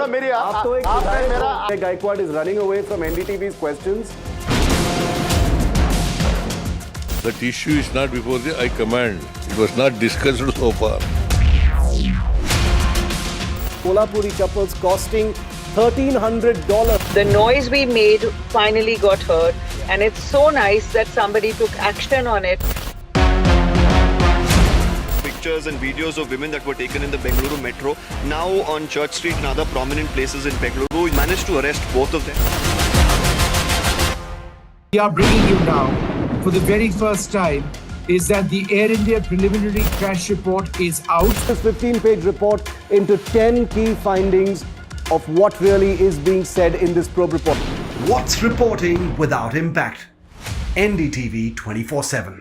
ना मेरी आपने मेरा Gaikwad is running away from NDTV's questions. That issue is not before the High Command. It was not discussed so far. Kolhapuri chappals costing $1,300. The noise we made finally got heard, and it's so nice that somebody took action on it. Pictures and videos of women that were taken in the Bengaluru metro, now on Church Street and other prominent places in Bengaluru. We managed to arrest both of them. We are bringing you now, for the very first time, is that the Air India preliminary crash report is out. This 15-page report into 10 key findings of what really is being said in this probe report. What's reporting without impact? NDTV 24/7.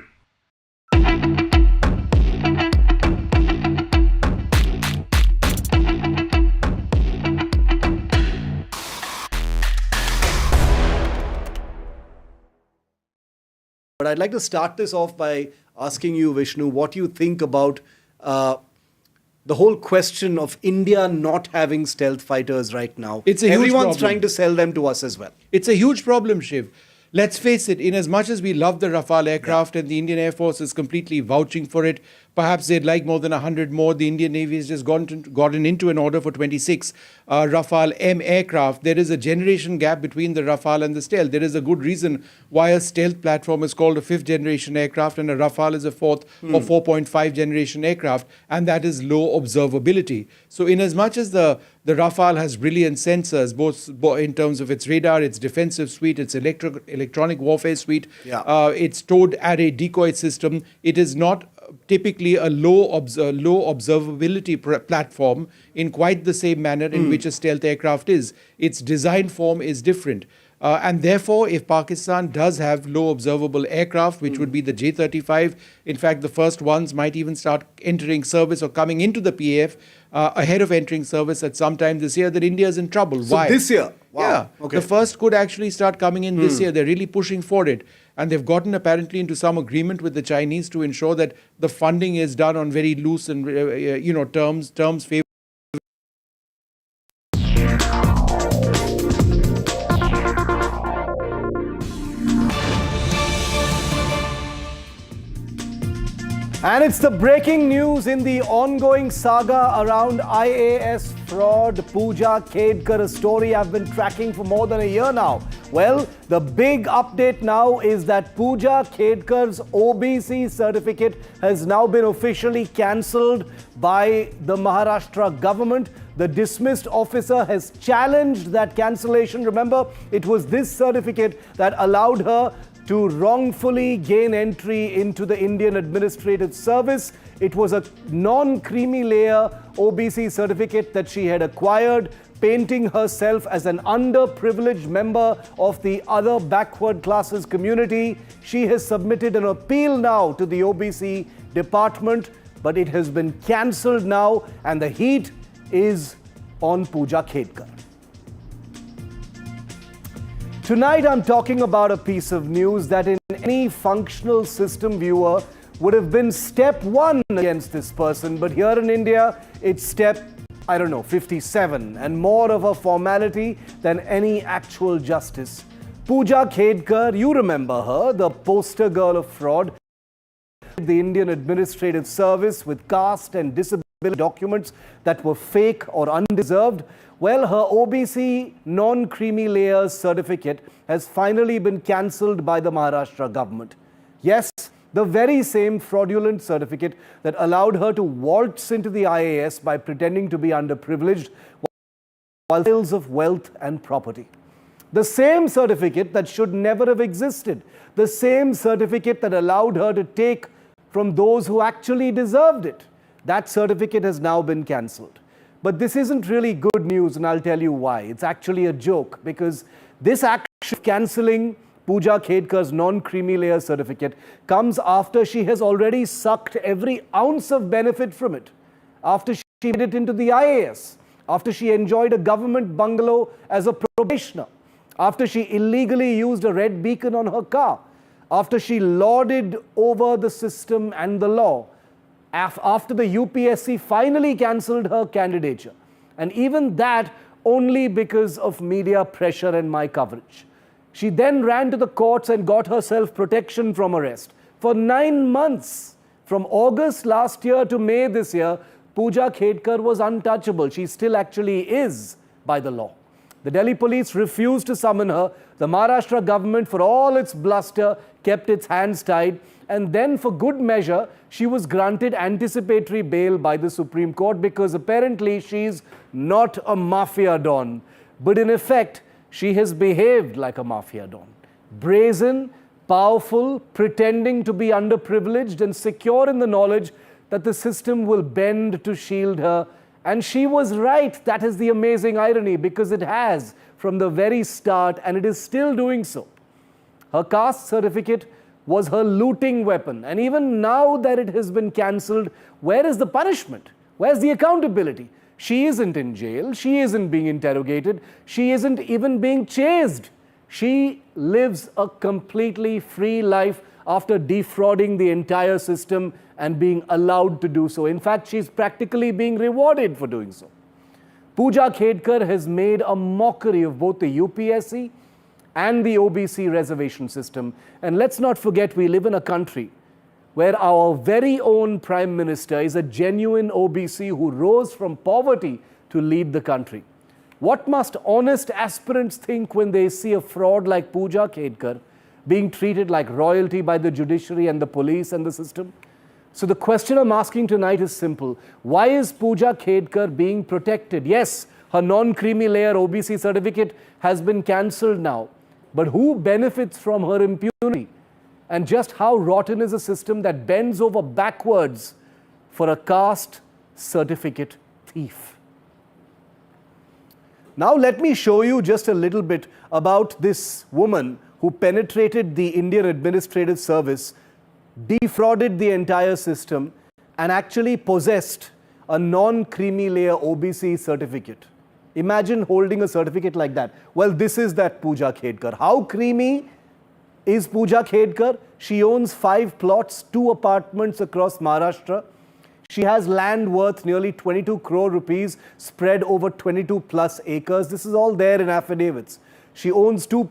But I'd like to start this off by asking you, Vishnu, what you think about the whole question of India not having stealth fighters right now. It's a huge Everyone's problem. trying to sell them to us as well. It's a huge problem, Shiv. Let's face it, in as much as we love the Rafale aircraft and the Indian Air Force is completely vouching for it, perhaps they'd like more than 100 more. The Indian Navy has just gotten into an order for 26 Rafale M aircraft. There is a generation gap between the Rafale and the stealth. There is a good reason why a stealth platform is called a 5th generation aircraft and a Rafale is a 4th or 4.5 generation aircraft, and that is low observability. So in as much as the Rafale has brilliant sensors, both in terms of its radar, its defensive suite, its electronic warfare suite, its towed array decoy system, it is not typically a low observability platform in quite the same manner in which a stealth aircraft is. Its design form is different. And therefore, if Pakistan does have low observable aircraft, which would be the J-35, in fact, the first ones might even start entering service or coming into the PAF ahead of entering service at some time this year, then India is in trouble. So Why? this year? Wow. Yeah. Okay. The first could actually start coming in this year. They're really pushing for it. And they've gotten apparently into some agreement with the Chinese to ensure that the funding is done on very loose and, terms favorable. And it's the breaking news in the ongoing saga around IAS fraud. Puja Khedkar, a story I've been tracking for more than a year now. Well, the big update now is that Puja Khedkar's OBC certificate has now been officially cancelled by the Maharashtra government. The dismissed officer has challenged that cancellation. Remember, it was this certificate that allowed her to wrongfully gain entry into the Indian Administrative Service. It was a non-creamy layer OBC certificate that she had acquired, painting herself as an underprivileged member of the other backward classes community. She has submitted an appeal now to the OBC department, but it has been cancelled now, and the heat is on Puja Khedkar. Tonight, I'm talking about a piece of news that in any functional system viewer would have been step 1 against this person. But here in India, it's step, 57, and more of a formality than any actual justice. Puja Khedkar, you remember her, the poster girl of fraud. The Indian Administrative Service with caste and disability documents that were fake or undeserved. Well, her OBC non-creamy layers certificate has finally been cancelled by the Maharashtra government. Yes, the very same fraudulent certificate that allowed her to waltz into the IAS by pretending to be underprivileged while tales of wealth and property. The same certificate that should never have existed. The same certificate that allowed her to take from those who actually deserved it. That certificate has now been cancelled. But this isn't really good news, and I'll tell you why. It's actually a joke, because this action of cancelling Puja Khedkar's non-creamy layer certificate comes after she has already sucked every ounce of benefit from it. After she made it into the IAS, after she enjoyed a government bungalow as a probationer, after she illegally used a red beacon on her car, after she lauded over the system and the law, after the UPSC finally cancelled her candidature. And even that only because of media pressure and my coverage. She then ran to the courts and got herself protection from arrest. For 9 months, from August last year to May this year, Puja Khedkar was untouchable. She still actually is by the law. The Delhi police refused to summon her. The Maharashtra government, for all its bluster, kept its hands tied. And then, for good measure, she was granted anticipatory bail by the Supreme Court because apparently she's not a mafia don. But in effect, she has behaved like a mafia don. Brazen, powerful, pretending to be underprivileged and secure in the knowledge that the system will bend to shield her. And she was right. That is the amazing irony, because it has from the very start, and it is still doing so. Her caste certificate was her looting weapon. And even now that it has been cancelled, where is the punishment? Where's the accountability? She isn't in jail. She isn't being interrogated. She isn't even being chased. She lives a completely free life after defrauding the entire system and being allowed to do so. In fact, she's practically being rewarded for doing so. Puja Khedkar has made a mockery of both the UPSC and the OBC reservation system. And let's not forget, we live in a country where our very own Prime Minister is a genuine OBC who rose from poverty to lead the country. What must honest aspirants think when they see a fraud like Puja Khedkar being treated like royalty by the judiciary and the police and the system? So the question I'm asking tonight is simple. Why is Puja Khedkar being protected? Yes, her non-creamy layer OBC certificate has been cancelled now. But who benefits from her impunity? And just how rotten is a system that bends over backwards for a caste certificate thief? Now let me show you just a little bit about this woman who penetrated the Indian Administrative Service, defrauded the entire system, and actually possessed a non-creamy layer OBC certificate. Imagine holding a certificate like that. Well, this is that Puja Khedkar. How creamy is Puja Khedkar? She owns 5 plots, 2 apartments across Maharashtra. She has land worth nearly 22 crore rupees spread over 22 plus acres. This is all there in affidavits. She owns 2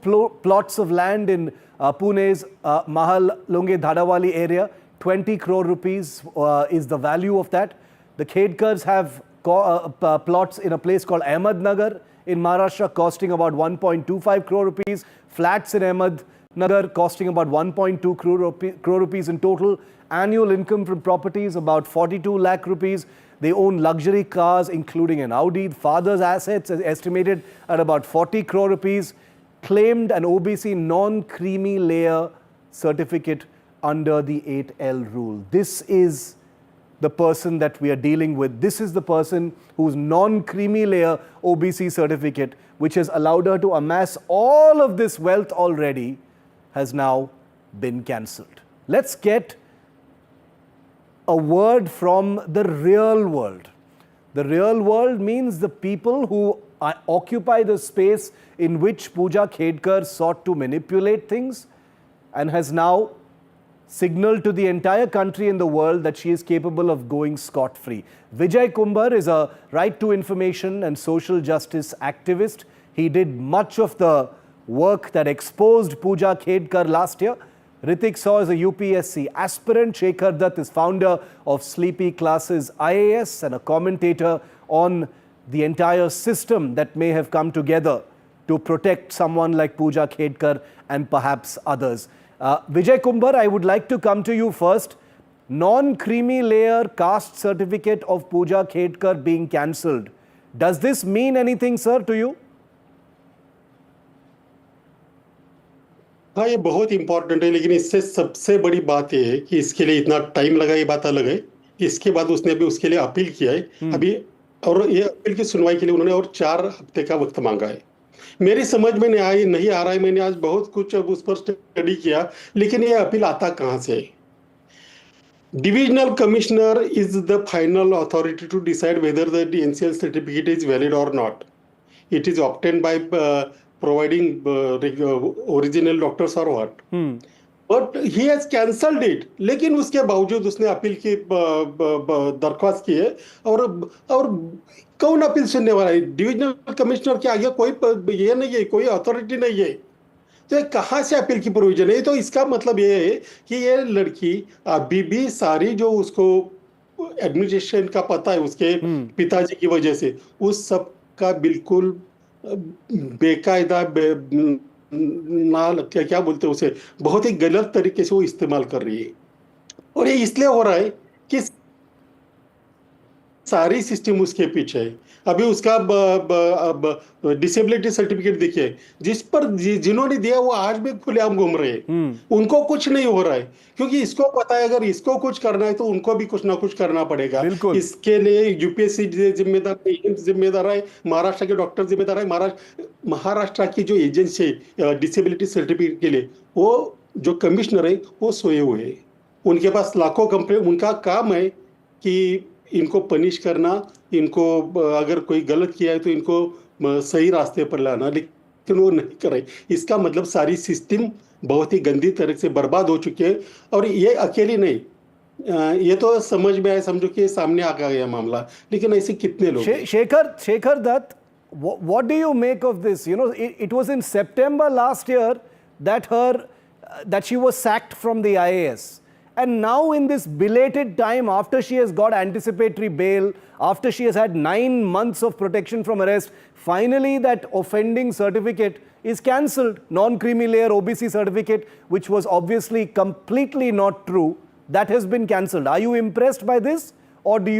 plots of land in Pune's Mahal Longe Dhadawali area. 20 crore rupees is the value of that. The Khedkars have plots in a place called Ahmednagar in Maharashtra costing about 1.25 crore rupees. Flats in Ahmednagar costing about 1.2 crore rupees in total. Annual income from properties about 42 lakh rupees. They own luxury cars, including an Audi. Father's assets is estimated at about 40 crore rupees. Claimed an OBC non-creamy layer certificate under the 8L rule. This is the person that we are dealing with. This is the person whose non-creamy layer OBC certificate, which has allowed her to amass all of this wealth already, has now been cancelled. Let's get a word from the real world. The real world means the people who occupy the space in which Puja Khedkar sought to manipulate things and has now signaled to the entire country and the world that she is capable of going scot-free. Vijay Kumbar is a right to information and social justice activist. He did much of the work that exposed Puja Khedkar last year. Ritik Saw is a UPSC aspirant. Shekhar Dutt is founder of Sleepy Classes IAS and a commentator on the entire system that may have come together to protect someone like Puja Khedkar and perhaps others. Vijay Kumbar, I would like to come to you first. Non-creamy layer caste certificate of Puja Khedkar being cancelled. Does this mean anything, sir, to you? हाँ, ये बहुत important है, लेकिन इससे सबसे बड़ी बात ये है कि इसके लिए इतना टाइम लगा, ये बात अलग है। इसके बाद उसने अभी उसके लिए अपील किया है अभी, और ये अपील की सुनवाई के लिए उन्होंने और 4 हफ्ते का वक्त मांगा है। मेरी समझ में नहीं आ रहा है, मैंने आज बहुत कुछ उस पर स्टडी किया, लेकिन ये अपील आता कहाँ से है? Divisional commissioner is the final authority to decide whether the NCL certificate is valid or not. It is obtained by providing original doctors or what. But he has cancelled it, लेकिन उसके बावजूद उसने appeal की दरख्वास्त की है। और कौन अपील सुनने वाला है? डिविजनल कमिश्नर के आगे कोई ये नहीं है, कोई अथॉरिटी नहीं है। तो ये कहाँ से अपील की प्रोविजन है? तो इसका मतलब ये है कि ये लड़की अभी भी सारी जो उसको एडमिनिस्ट्रेशन का पता है उसके पिताजी की वजह से, उस सब का बिल्कुल बेकायदा ना क्या बोलते हैं उसे, बहुत ही गलत तरीके से वो इस्तेमाल कर रही है। और ये इसलिए हो रहा है कि सारी सिस्टम उसके पीछे है। अभी उसका डिसेबिलिटी सर्टिफिकेट देखिए, जिस पर जिन्होंने दिया वो आज भी खुलेआम घूम रहे हैं। उनको कुछ नहीं हो रहा है, क्योंकि इसको पता है अगर इसको कुछ करना है तो उनको भी कुछ ना कुछ करना पड़ेगा। इसके लिए यूपीएससी जिम्मेदार है, एम्स जिम्मेदार है, महाराष्ट्र के डॉक्टर जिम्मेदार है। महाराष्ट्र की जो एजेंसी है डिसेबिलिटी सर्टिफिकेट के लिए, वो जो कमिश्नर है वो सोए हुए है। उनके पास लाखों कंप्लेंट, उनका काम है कि इनको पनिश करना, इनको अगर कोई गलत किया है तो इनको सही रास्ते पर लाना, लेकिन वो नहीं कर रहे। इसका मतलब सारी सिस्टम बहुत ही गंदी तरह से बर्बाद हो चुकी है। और ये अकेली नहीं, ये तो समझ में आया, समझो कि सामने आ गया मामला, लेकिन ऐसे कितने लोग। Shekhar Dutt, what do you make of this? You know, it was in September last year that she was sacked from the IAS. And now in this belated time, after she has got anticipatory bail, after she has had 9 months of protection from arrest, finally that offending certificate is cancelled. Non-creamy layer OBC certificate, which was obviously completely not true, that has been cancelled. Are you impressed by this? Or do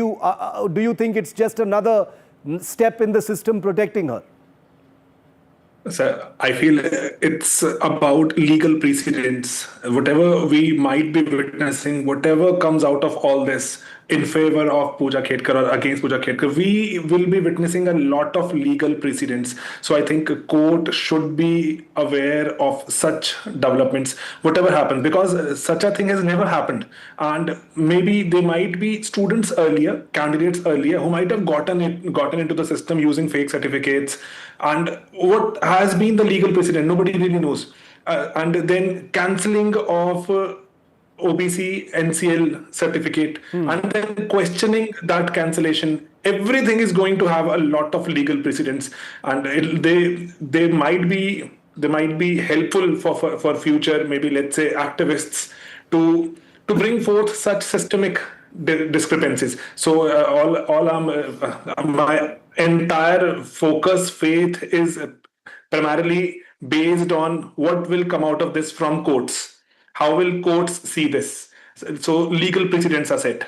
you think it's just another step in the system protecting her? Sir, I feel it's about legal precedents. Whatever we might be witnessing, whatever comes out of all this in favor of Puja Khedkar or against Puja Khedkar, we will be witnessing a lot of legal precedents. So I think court should be aware of such developments, whatever happens, because such a thing has never happened. And maybe there might be students earlier, candidates earlier, who might have gotten into the system using fake certificates. And what has been the legal precedent? Nobody really knows. And then cancelling of OBC NCL certificate and then questioning that cancellation. Everything is going to have a lot of legal precedents, and they might be helpful for future, maybe let's say activists to bring forth such systemic discrepancies. So my entire focus, faith is primarily based on what will come out of this from courts. How will courts see this? So legal precedents are set.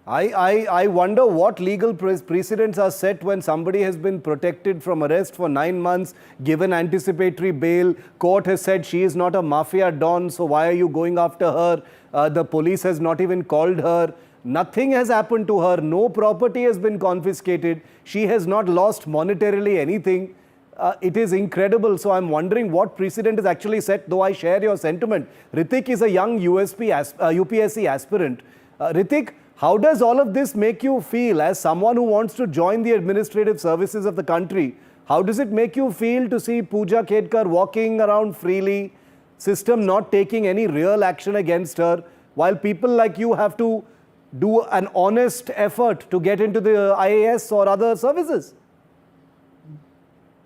I wonder what legal precedents are set when somebody has been protected from arrest for 9 months, given anticipatory bail. Court has said she is not a mafia don, so why are you going after her? The police has not even called her. Nothing has happened to her. No property has been confiscated. She has not lost monetarily anything. It is incredible. So I'm wondering what precedent is actually set, though I share your sentiment. Ritik is a young UPSC aspirant. Ritik, how does all of this make you feel as someone who wants to join the administrative services of the country? How does it make you feel to see Puja Khedkar walking around freely, system not taking any real action against her, while people like you have to do an honest effort to get into the IAS or other services?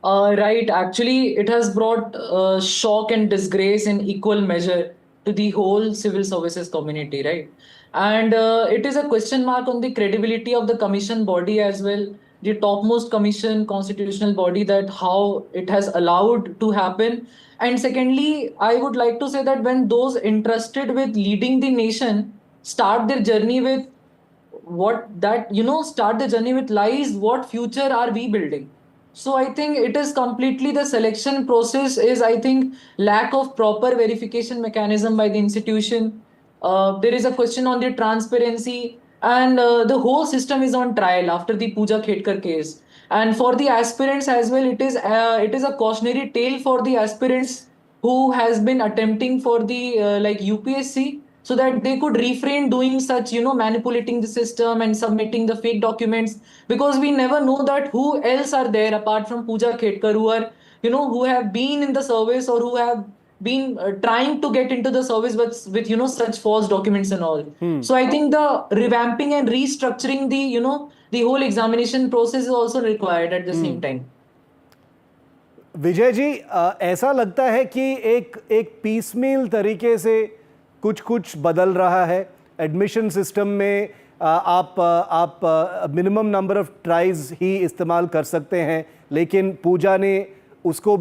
Right. Actually, it has brought shock and disgrace in equal measure to the whole civil services community, right? And it is a question mark on the credibility of the commission body as well, the topmost commission, constitutional body, that how it has allowed to happen. And secondly, I would like to say that when those entrusted with leading the nation start their journey with start the journey with lies, what future are we building? So I think it is completely the selection process is, I think, lack of proper verification mechanism by the institution. There is a question on the transparency, and the whole system is on trial after the Puja Khedkar case. And for the aspirants as well, it is a cautionary tale for the aspirants who has been attempting for the UPSC, so that they could refrain doing such, manipulating the system and submitting the fake documents, because we never know that who else are there apart from Puja Khedkar who are, who have been in the service or who have been trying to get into the service with such false documents and all. So I think the revamping and restructuring the whole examination process is also required at the same time. Vijay ji, ऐसा लगता है कि एक piecemeal तरीके से कुछ बदल रहा है एडमिशन सिस्टम में। आप मिनिमम नंबर ऑफ ट्राइज ही इस्तेमाल कर सकते हैं, लेकिन पूजा ने उसको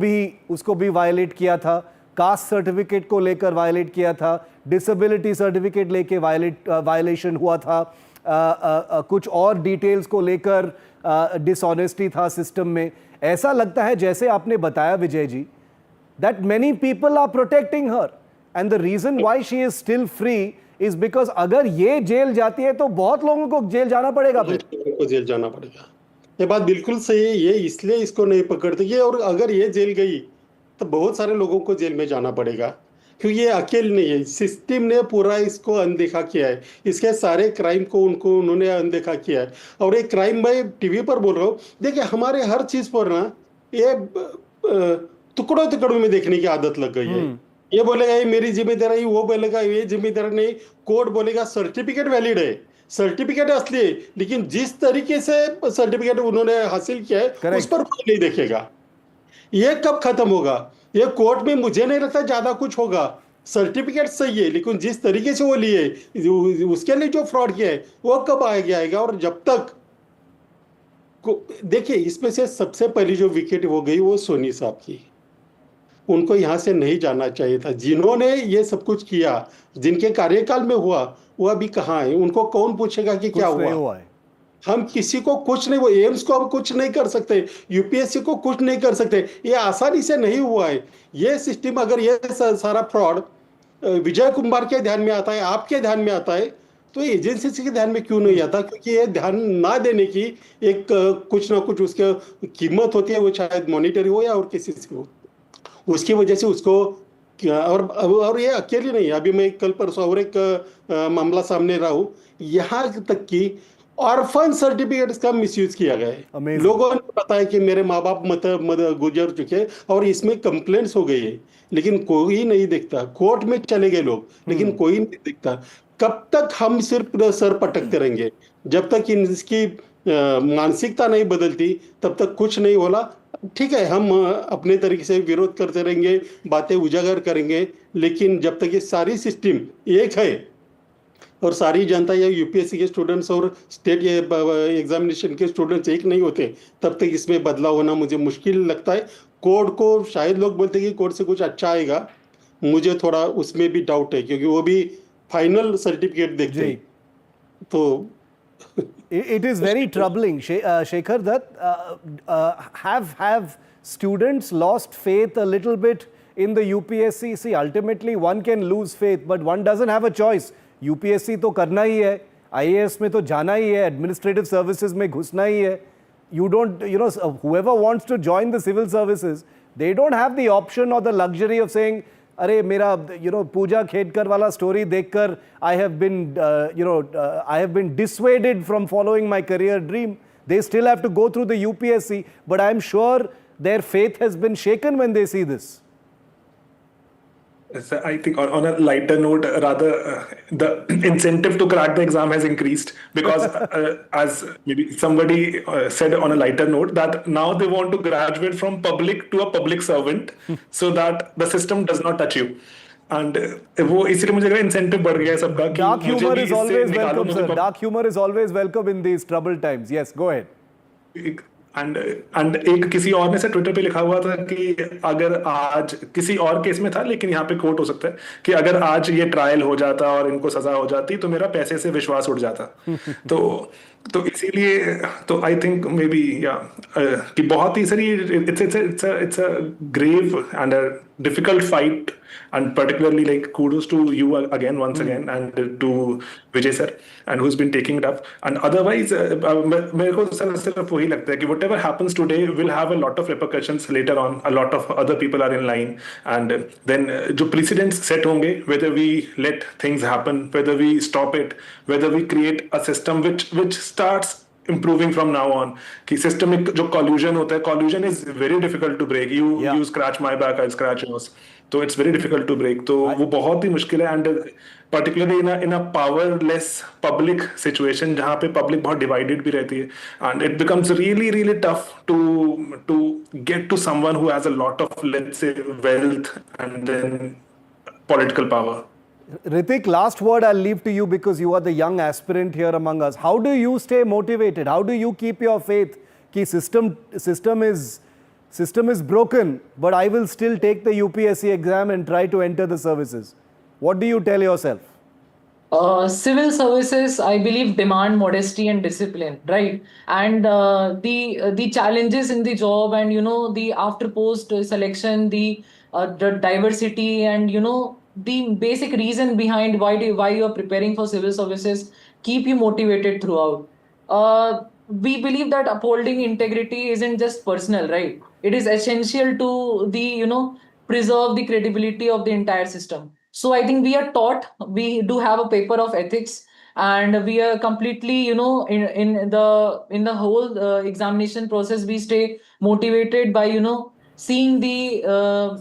भी वायलेट किया था, कास्ट सर्टिफिकेट को लेकर वायलेट किया था, डिसेबिलिटी सर्टिफिकेट लेके वायलेशन हुआ था, कुछ और डिटेल्स को लेकर डिसऑनेस्टी था सिस्टम में। ऐसा लगता है, जैसे आपने बताया Vijay ji, that many people are protecting her and the reason why she is still free is because अगर ये जेल जाती है तो बहुत लोगों को जेल जाना पड़ेगा। को जेल जाना पड़ेगा, ये बात बिल्कुल सही है। ये इसलिए इसको नहीं पकड़ते ये, और अगर ये जेल गई तो बहुत सारे लोगों को जेल में जाना पड़ेगा, क्योंकि ये अकेले नहीं है, सिस्टम ने पूरा इसको अनदेखा किया है, इसके सारे क्राइम को उन्होंने अनदेखा किया है। और एक क्राइम मैं टीवी पर बोल रहा हूँ, देखिए हमारे हर चीज पर ना ये टुकड़ों में देखने की आदत लग गई है। ये बोलेगा ये मेरी जिम्मेदारी, वो बोलेगा ये जिम्मेदारी नहीं, कोर्ट बोलेगा सर्टिफिकेट वैलिड है, सर्टिफिकेट असली है, लेकिन जिस तरीके से सर्टिफिकेट उन्होंने हासिल किया है उस पर कोई नहीं देखेगा। ये कब खत्म होगा? ये कोर्ट में मुझे नहीं लगता ज्यादा कुछ होगा। सर्टिफिकेट सही है, लेकिन जिस तरीके से वो लिए उसके लिए जो फ्रॉड किया है वो कब आएगा। और जब तक देखिए, इसमें से सबसे पहली जो विकेट हो गई वो सोनी साहब की, उनको यहां से नहीं जाना चाहिए था। जिन्होंने ये सब कुछ किया, जिनके कार्यकाल में हुआ, वो अभी कहाँ है? उनको कौन पूछेगा कि क्या हुआ? हम किसी को कुछ नहीं, वो एम्स को हम कुछ नहीं कर सकते, यूपीएससी को कुछ नहीं कर सकते। ये आसानी से नहीं हुआ है। ये सिस्टम, अगर ये सारा फ्रॉड विजय कुमार के ध्यान में आता है, आपके ध्यान में आता है, तो एजेंसी के ध्यान में क्यों नहीं आता? क्योंकि ये ध्यान ना देने की एक कुछ ना कुछ उसके कीमत होती है, वो शायद मॉनिटरी हो या और किसी से हो, उसकी वजह से उसको। और ये अकेले नहीं, अभी मैं कल परसों और एक मामला सामने रहा हूँ, यहाँ तक कि ऑर्फन सर्टिफिकेट्स का मिसयूज किया गया है। लोगों ने बताया कि मेरे माँ बाप गुजर चुके और इसमें कंप्लेंट्स हो गई है, लेकिन कोई नहीं दिखता। कोर्ट में चले गए लोग, लेकिन कोई नहीं दिखता। कब तक हम सिर्फ सर पटकते रहेंगे? जब तक इसकी मानसिकता नहीं बदलती तब तक कुछ नहीं होला। ठीक है, हम अपने तरीके से विरोध करते रहेंगे, बातें उजागर करेंगे, लेकिन जब तक ये सारी सिस्टम एक है और सारी जनता या यूपीएससी के स्टूडेंट्स और स्टेट एग्जामिनेशन के स्टूडेंट्स एक नहीं होते, तब तक इसमें बदलाव होना मुझे मुश्किल लगता है। कोर्ट को शायद लोग बोलते हैं कि कोर्ट से कुछ अच्छा आएगा, मुझे थोड़ा उसमें भी डाउट है, क्योंकि वो भी फाइनल सर्टिफिकेट देखते हैं। तो it is very troubling, Shekhar Dutt. Have students lost faith a little bit in the UPSC? See, ultimately one can lose faith, but one doesn't have a choice. UPSC तो करना ही है, IAS में तो जाना ही है, administrative services में घुसना ही है. You don't, whoever wants to join the civil services, they don't have the option or the luxury of saying, अरे मेरा पूजा खेडकर वाला स्टोरी देखकर I have been dissuaded from following my career dream. They still have to go through the UPSC, but I am sure their faith has been shaken when they see this. I think on a lighter note, rather the incentive to crack the exam has increased because as maybe somebody said on a lighter note, that now they want to graduate from public to a public servant so that the system does not touch you. And वो इसलिए मुझे लगा incentive बढ़ गया है सबका कि dark humor is always welcome, sir. Dark humor is always welcome in these troubled times. Yes, go ahead. And एक किसी और ने से ट्विटर पे लिखा हुआ था कि अगर आज किसी और केस में था, लेकिन यहाँ पे कोर्ट हो सकता है कि अगर आज ये ट्रायल हो जाता और इनको सजा हो जाती तो मेरा पैसे से विश्वास उठ जाता। तो इसीलिए तो आई थिंक मे बी कि बहुत ही सही it's a grave and a difficult fight, and particularly like kudos to you again once again and to Vijay sir and who's been taking it up. And otherwise मेरे को सिर्फ वही लगता है कि whatever happens today will have a lot of repercussions later on. A lot of other people are in line, and then जो precedents set होंगे, whether we let things happen, whether we stop it, whether we create a system which starts improving from now on. कि systemic जो collusion होता है, collusion is very difficult to break. You scratch my back, I'll scratch yours. So it's very difficult to break. तो वो बहुत ही मुश्किल है, and particularly in a powerless public situation जहाँ पे public बहुत divided भी रहती है, and it becomes really tough to get to someone who has a lot of, let's say, wealth and then political power. Ritik, last word I'll leave to you because you are the young aspirant here among us. How do you stay motivated? How do you keep your faith? Ki system is broken, but I will still take the UPSC exam and try to enter the services. What do you tell yourself? Civil services, I believe, demand modesty and discipline, right? And the challenges in the job, and the after post selection, the diversity, and the basic reason behind why you are preparing for civil services keep you motivated throughout. We believe that upholding integrity isn't just personal, right? It is essential to the preserve the credibility of the entire system. So I think we are taught, we do have a paper of ethics, and we are completely, in the whole examination process, we stay motivated by, seeing the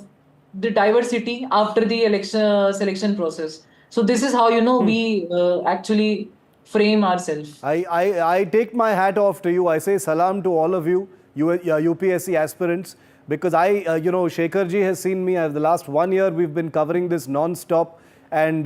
diversity after the selection process. So this is how, we actually frame ourselves. I take my hat off to you. I say salam to all of you, UPSC aspirants. Because Shekharji has seen me. The last 1 year, we've been covering this non-stop. And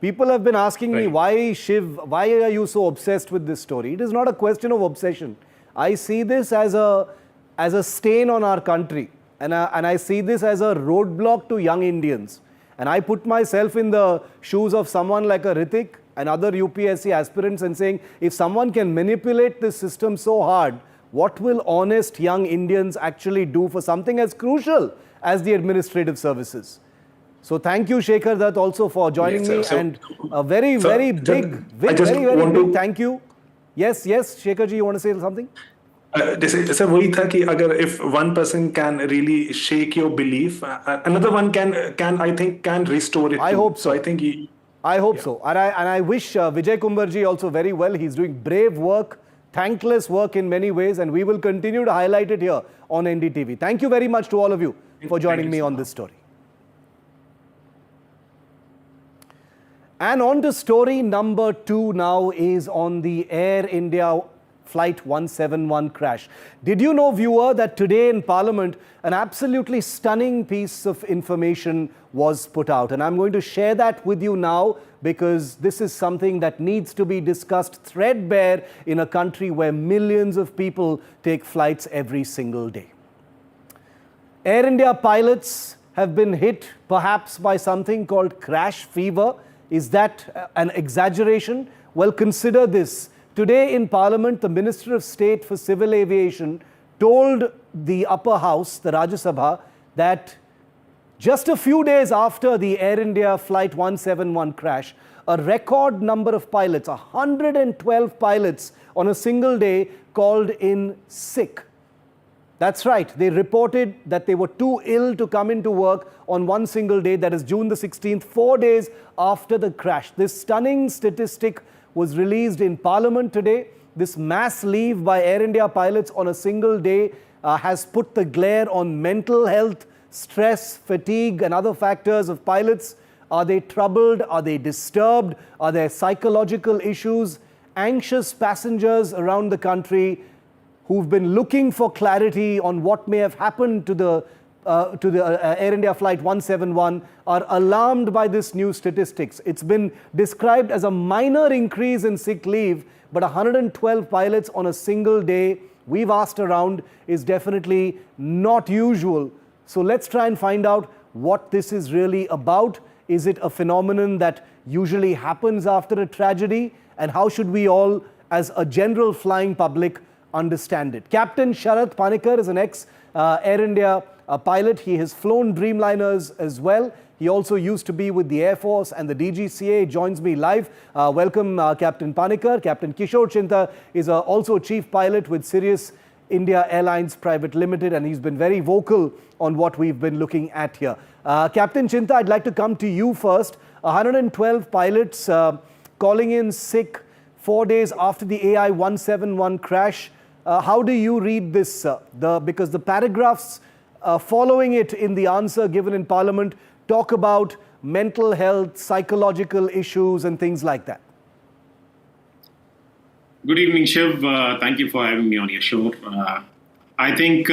people have been asking me, why Shiv, why are you so obsessed with this story? It is not a question of obsession. I see this as a stain on our country. And I see this as a roadblock to young Indians. And I put myself in the shoes of someone like a Ritik and other UPSC aspirants and saying, if someone can manipulate this system so hard, what will honest young Indians actually do for something as crucial as the administrative services? So thank you, Shekhar Dutt, also for joining me, and a very big thank you. Yes, Shekharji, you want to say something? जैसे वही था कि अगर if one person can really shake your belief, another one can restore it. I hope so. So I think I hope so, and I wish Vijay Kumbarji also very well. He's doing brave work, thankless work in many ways, and we will continue to highlight it here on NDTV. Thank you very much to all of you for joining me on this story. And on to story number 2 now is on the Air India Flight 171 crash. Did you know, viewer, that today in Parliament, an absolutely stunning piece of information was put out? And I'm going to share that with you now, because this is something that needs to be discussed threadbare in a country where millions of people take flights every single day. Air India pilots have been hit perhaps by something called crash fever. Is that an exaggeration? Well, consider this. Today in Parliament, the Minister of State for Civil Aviation told the upper house, the Rajya Sabha, that just a few days after the Air India Flight 171 crash, a record number of pilots, 112 pilots on a single day, called in sick. That's right, they reported that they were too ill to come into work on one single day, that is June the 16th, 4 days after the crash. This stunning statistic was released in Parliament today. This mass leave by Air India pilots on a single day has put the glare on mental health, stress, fatigue, and other factors of pilots. Are they troubled? Are they disturbed? Are there psychological issues? Anxious passengers around the country who've been looking for clarity on what may have happened to the Air India Flight 171 are alarmed by this new statistics. It's been described as a minor increase in sick leave, but 112 pilots on a single day, we've asked around, is definitely not usual. So let's try and find out what this is really about. Is it a phenomenon that usually happens after a tragedy? And how should we all, as a general flying public, understand it? Captain Sharath Panikkar is an ex-Air India pilot. He has flown Dreamliners as well. He also used to be with the Air Force and the DGCA. He joins me live. Welcome, Captain Panikkar. Captain Kishore Chinta is also chief pilot with Sirius India Airlines Private Limited, and he's been very vocal on what we've been looking at here. Captain Chinta, I'd like to come to you first. 112 pilots calling in sick 4 days after the AI 171 crash. How do you read this? Because the paragraphs following it in the answer given in Parliament talk about mental health, psychological issues and things like that. Good evening, Shiv. Thank you for having me on your show. I think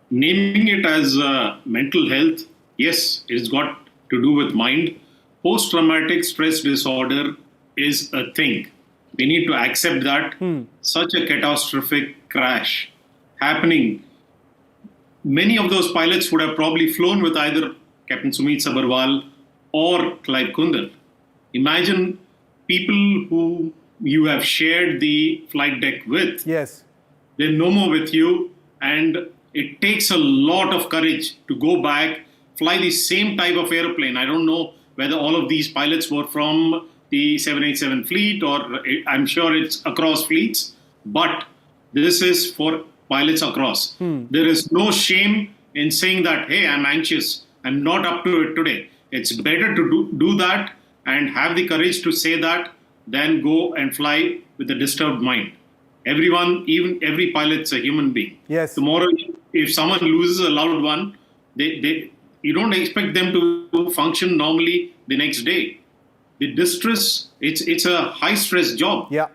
naming it as mental health, yes, it's got to do with mind. Post-traumatic stress disorder is a thing. We need to accept that. Such a catastrophic crash happening. Many of those pilots would have probably flown with either Captain Sumit Sabharwal or Clive Kundar. Imagine people who you have shared the flight deck with. Yes. They're no more with you, and it takes a lot of courage to go back, fly the same type of airplane. I don't know whether all of these pilots were from the 787 fleet, or I'm sure it's across fleets, but this is for pilots across. There is no shame in saying that, hey, I'm anxious, I'm not up to it today. It's better to do that and have the courage to say that than go and fly with a disturbed mind. Everyone, even every pilot's a human being. Yes. Tomorrow, if someone loses a loved one, you don't expect them to function normally the next day. The distress, it's a high-stress job. Yeah.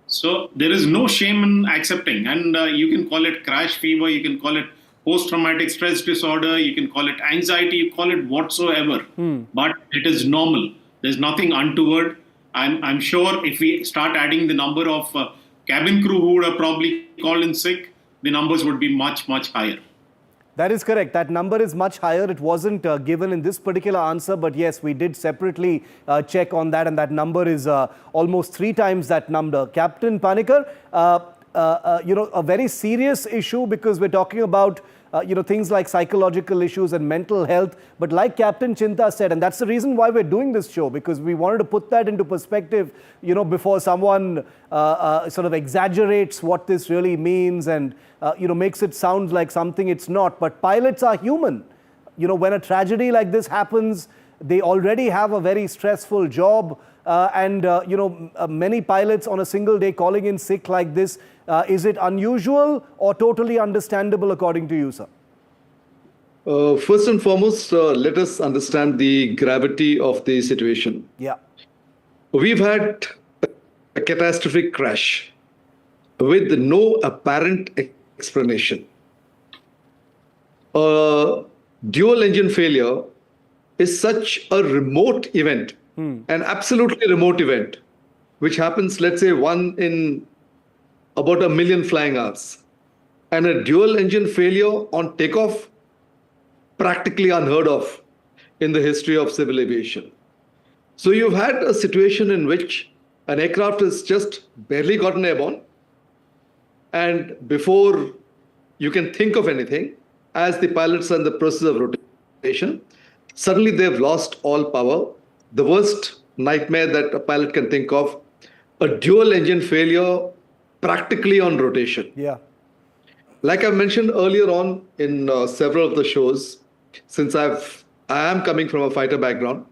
So there is no shame in accepting. And you can call it crash fever, you can call it post-traumatic stress disorder, you can call it anxiety, you call it whatsoever. But it is normal. There's nothing untoward. I'm sure if we start adding the number of cabin crew who would have probably called in sick, the numbers would be much, much higher. That is correct. That number is much higher. It wasn't given in this particular answer, but yes, we did separately check on that, and that number is almost 3 times that number. Captain Panikkar, a very serious issue, because we're talking about things like psychological issues and mental health. But like Captain Chinta said, and that's the reason why we're doing this show, because we wanted to put that into perspective, before someone sort of exaggerates what this really means and, makes it sound like something it's not. But pilots are human. When a tragedy like this happens, they already have a very stressful job. Many pilots on a single day calling in sick like this, is it unusual or totally understandable according to you, sir? First and foremost, let us understand the gravity of the situation. Yeah. We've had a catastrophic crash with no apparent explanation. Dual engine failure is such a remote event, an absolutely remote event, which happens, let's say, 1 in about 1 million flying hours. And a dual engine failure on takeoff, practically unheard of in the history of civil aviation. So you've had a situation in which an aircraft has just barely gotten airborne, and before you can think of anything, as the pilots are in the process of rotation, suddenly they've lost all power. The worst nightmare that a pilot can think of, a dual engine failure practically on rotation. Yeah. Like I mentioned earlier on in several of the shows, since I am coming from a fighter background,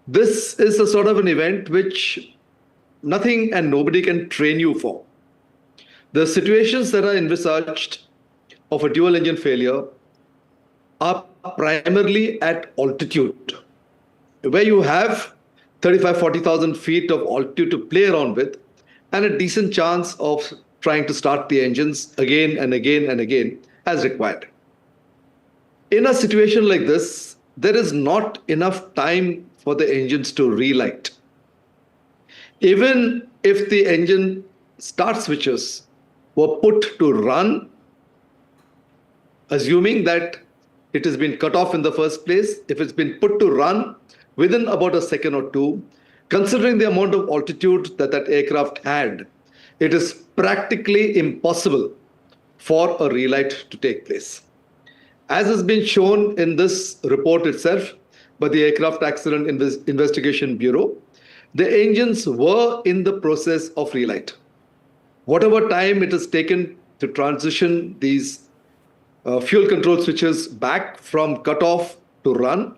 this is a sort of an event which nothing and nobody can train you for. The situations that are envisaged of a dual engine failure are primarily at altitude, where you have 40,000 feet of altitude to play around with, and a decent chance of trying to start the engines again and again and again as required. In a situation like this, there is not enough time for the engines to relight. Even if the engine start switches were put to run, assuming that it has been cut off in the first place, if it's been put to run within about a second or two, considering the amount of altitude that aircraft had, it is practically impossible for a relight to take place. As has been shown in this report itself by the Aircraft Accident Investigation Bureau, the engines were in the process of relight. Whatever time it has taken to transition these fuel control switches back from cutoff to run,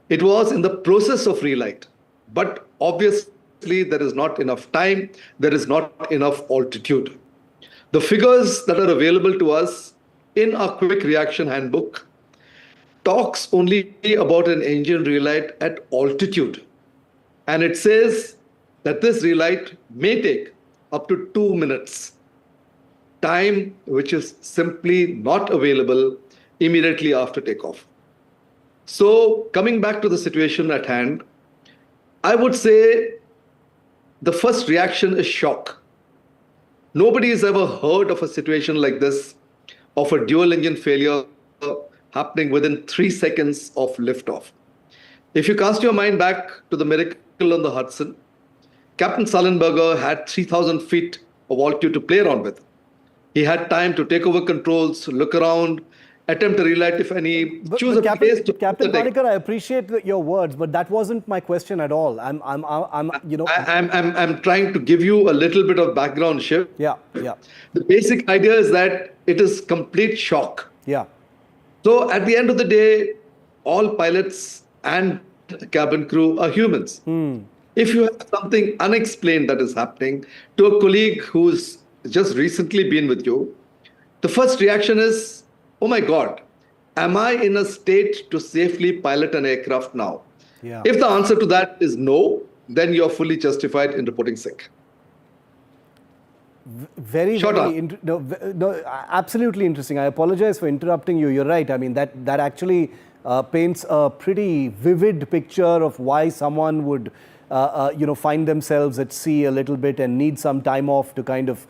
it was in the process of relight. But obviously, there is not enough time, there is not enough altitude. The figures that are available to us in our quick reaction handbook talks only about an engine relight at altitude. And it says that this relight may take up to 2 minutes, time which is simply not available immediately after takeoff. So coming back to the situation at hand, I would say the first reaction is shock. Nobody has ever heard of a situation like this, of a dual engine failure happening within 3 seconds of liftoff. If you cast your mind back to the miracle on the Hudson, Captain Sullenberger had 3,000 feet of altitude to play around with. He had time to take over controls, look around, attempt a relight if any, choose a place to Captain Khedkar, I appreciate your words, but that wasn't my question at all. I'm trying to give you a little bit of background, Shiv. Yeah. The basic idea is that it is complete shock. Yeah. So at the end of the day, all pilots and cabin crew are humans. If you have something unexplained that is happening to a colleague who's just recently been with you, the first reaction is, oh my God, am I in a state to safely pilot an aircraft now? Yeah. If the answer to that is no, then you're fully justified in reporting sick. Absolutely interesting. I apologize for interrupting you. You're right. I mean, that actually paints a pretty vivid picture of why someone would, find themselves at sea a little bit and need some time off to kind of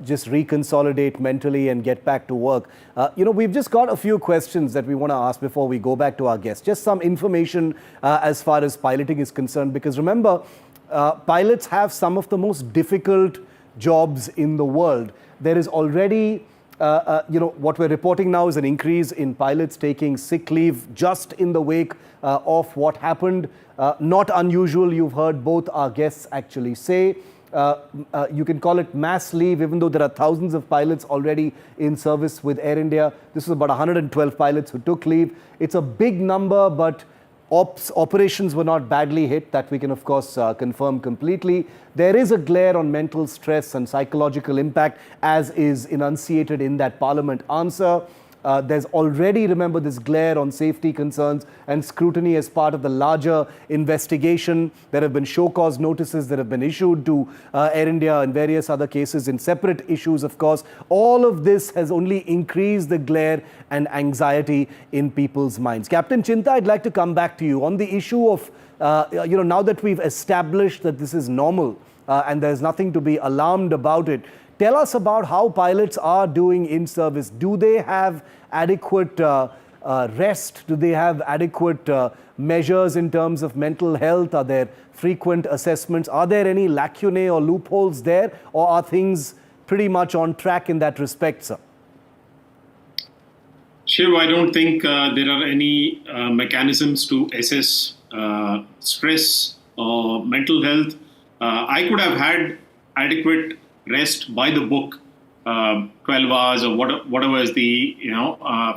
just reconsolidate mentally and get back to work. We've just got a few questions that we want to ask before we go back to our guests. Just some information as far as piloting is concerned, because remember, pilots have some of the most difficult jobs in the world. There is already, what we're reporting now is an increase in pilots taking sick leave just in the wake of what happened. Not unusual, you've heard both our guests actually say. You can call it mass leave, even though there are thousands of pilots already in service with Air India. This is about 112 pilots who took leave. It's a big number, but operations were not badly hit. That we can, of course, confirm completely. There is a glare on mental stress and psychological impact, as is enunciated in that Parliament answer. There's already, remember, this glare on safety concerns and scrutiny as part of the larger investigation. There have been show cause notices that have been issued to Air India and various other cases in separate issues, of course. All of this has only increased the glare and anxiety in people's minds. Captain Chinta, I'd like to come back to you on the issue of, now that we've established that this is normal and there's nothing to be alarmed about it. Tell us about how pilots are doing in service. Do they have adequate rest? Do they have adequate measures in terms of mental health? Are there frequent assessments? Are there any lacunae or loopholes there? Or are things pretty much on track in that respect, sir? Shiv, I don't think there are any mechanisms to assess stress or mental health. I could have had adequate rest by the book, 12 hours or whatever is the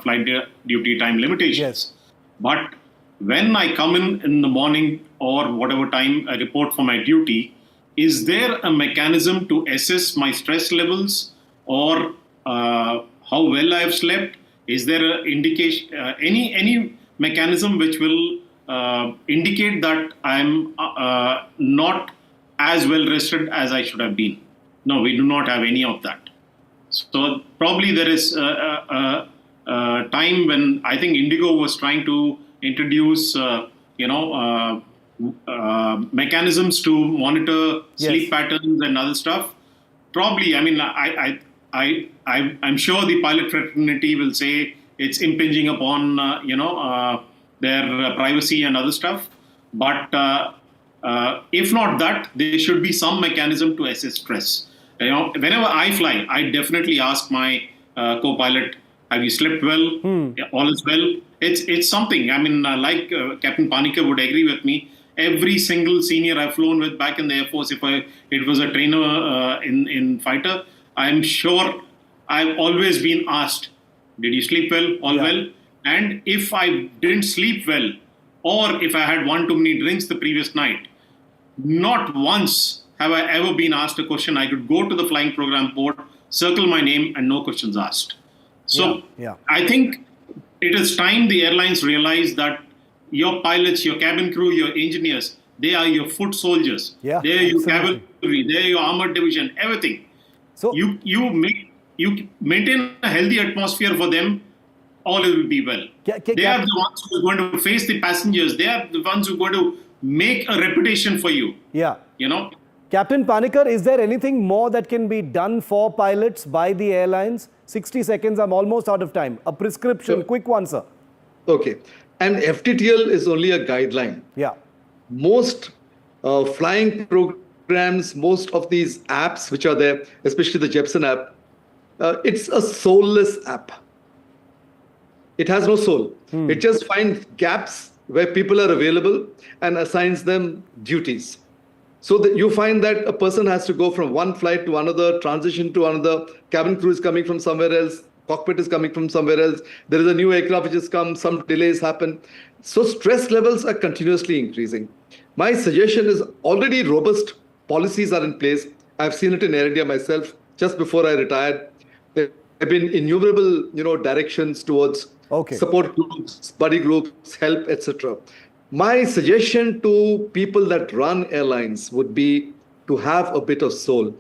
flight duty time limitations. Yes. But when I come in the morning or whatever time I report for my duty, is there a mechanism to assess my stress levels or how well I have slept? Is there an indication, any mechanism which will indicate that I'm not as well rested as I should have been? No, we do not have any of that. So probably there is a time when I think Indigo was trying to introduce, mechanisms to monitor sleep patterns and other stuff. Probably, I mean, I'm sure the pilot fraternity will say it's impinging upon, their privacy and other stuff. But if not that, there should be some mechanism to assess stress. Whenever I fly, I definitely ask my co-pilot, have you slept well? All is well. It's something. I mean, like Captain Panikkar would agree with me. Every single senior I've flown with back in the Air Force, if it was a trainer in fighter, I'm sure I've always been asked, did you sleep well? All well? And if I didn't sleep well, or if I had one too many drinks the previous night, not once have I ever been asked a question. I could go to the flying program board, circle my name, and no questions asked. So I think it is time the airlines realize that your pilots, your cabin crew, your engineers, they are your foot soldiers. They are your cavalry, they are your armored division, everything. So you maintain a healthy atmosphere for them, all will be well. They are the ones who are going to face the passengers. They are the ones who are going to make a reputation for you. You know. Captain Panikkar, is there anything more that can be done for pilots by the airlines? 60 seconds, I'm almost out of time. A prescription, quick one, sir. Okay. And FTTL is only a guideline. Most flying programs, most of these apps which are there, especially the Jepson app, it's a soulless app. It has no soul. It just finds gaps where people are available and assigns them duties. So that you find that a person has to go from one flight to another, transition to another, cabin crew is coming from somewhere else, cockpit is coming from somewhere else, there is a new aircraft which has come, some delays happen. So stress levels are continuously increasing. My suggestion is already robust policies are in place. I've seen it in Air India myself just before I retired. There have been innumerable, directions towards support groups, buddy groups, help, etc. My suggestion to people that run airlines would be to have a bit of soul.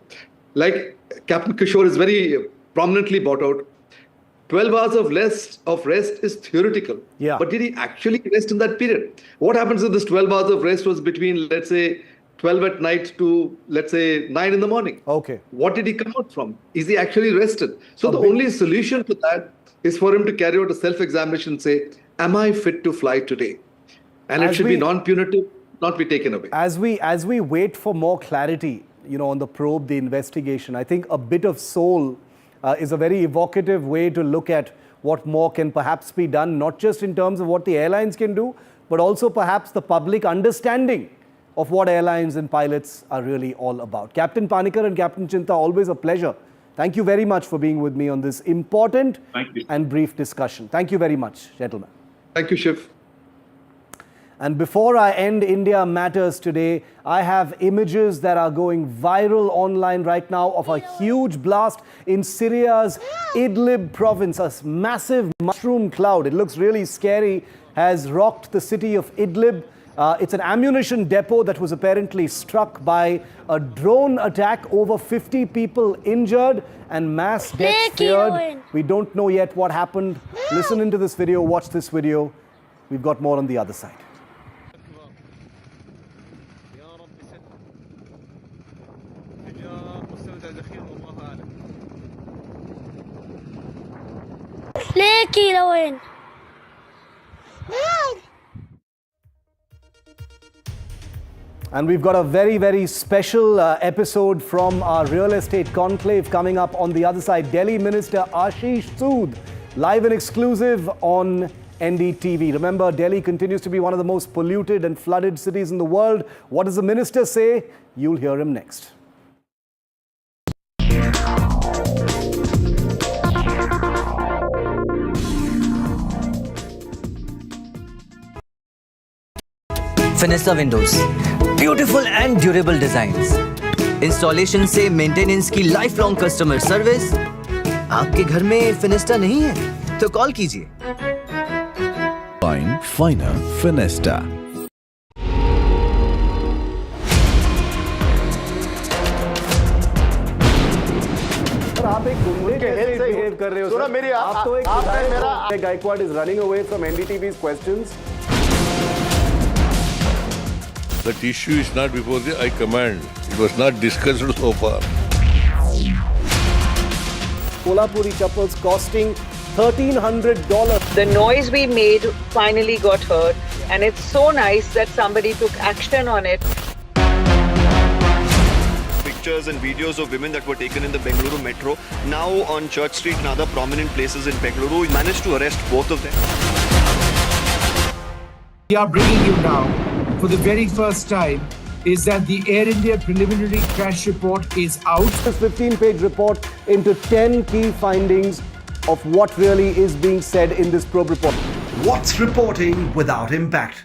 Like Captain Kishore is very prominently brought out, 12 hours of rest is theoretical. But did he actually rest in that period? What happens if this 12 hours of rest was between, let's say, 12 at night to, let's say, 9 in the morning? What did he come out from? Is he actually rested? So the only solution to that is for him to carry out a self-examination and say, am I fit to fly today? And it should be non-punitive, not be taken away. As we wait for more clarity, on the probe, the investigation, I think a bit of soul is a very evocative way to look at what more can perhaps be done, not just in terms of what the airlines can do, but also perhaps the public understanding of what airlines and pilots are really all about. Captain Panikkar and Captain Chinta, always a pleasure. Thank you very much for being with me on this important and brief discussion. Thank you very much, gentlemen. Thank you, Shiv. And before I end India Matters today, I have images that are going viral online right now of a huge blast in Syria's Idlib province. A massive mushroom cloud, it looks really scary, has rocked the city of Idlib. It's an ammunition depot that was apparently struck by a drone attack. Over 50 people injured and mass deaths feared. We don't know yet what happened. Listen into this video, watch this video. We've got more on the other side. And we've got a very, very special episode from our real estate conclave coming up on the other side. Delhi Minister Ashish Sood, live and exclusive on NDTV. Remember, Delhi continues to be one of the most polluted and flooded cities in the world. What does the minister say? You'll hear him next. Fenesta windows, beautiful and durable designs. Installation से maintenance की lifelong customer service. आपके घर में Fenesta नहीं है, तो call कीजिए. Fine, finer Fenesta. आप एक गुंडे कैसे बिहेव कर रहे हो? सुनो मेरी आप तो एक Gaikwad is running away from NDTV's questions. That issue is not before the High Command. It was not discussed so far. Kolhapuri chappals costing $1,300. The noise we made finally got heard, and it's so nice that somebody took action on it. Pictures and videos of women that were taken in the Bengaluru metro, now on Church Street and other prominent places in Bengaluru. We managed to arrest both of them. We are bringing you now, for the very first time, is that the Air India preliminary crash report is out. This 15-page report into 10 key findings of what really is being said in this probe report. What's reporting without impact?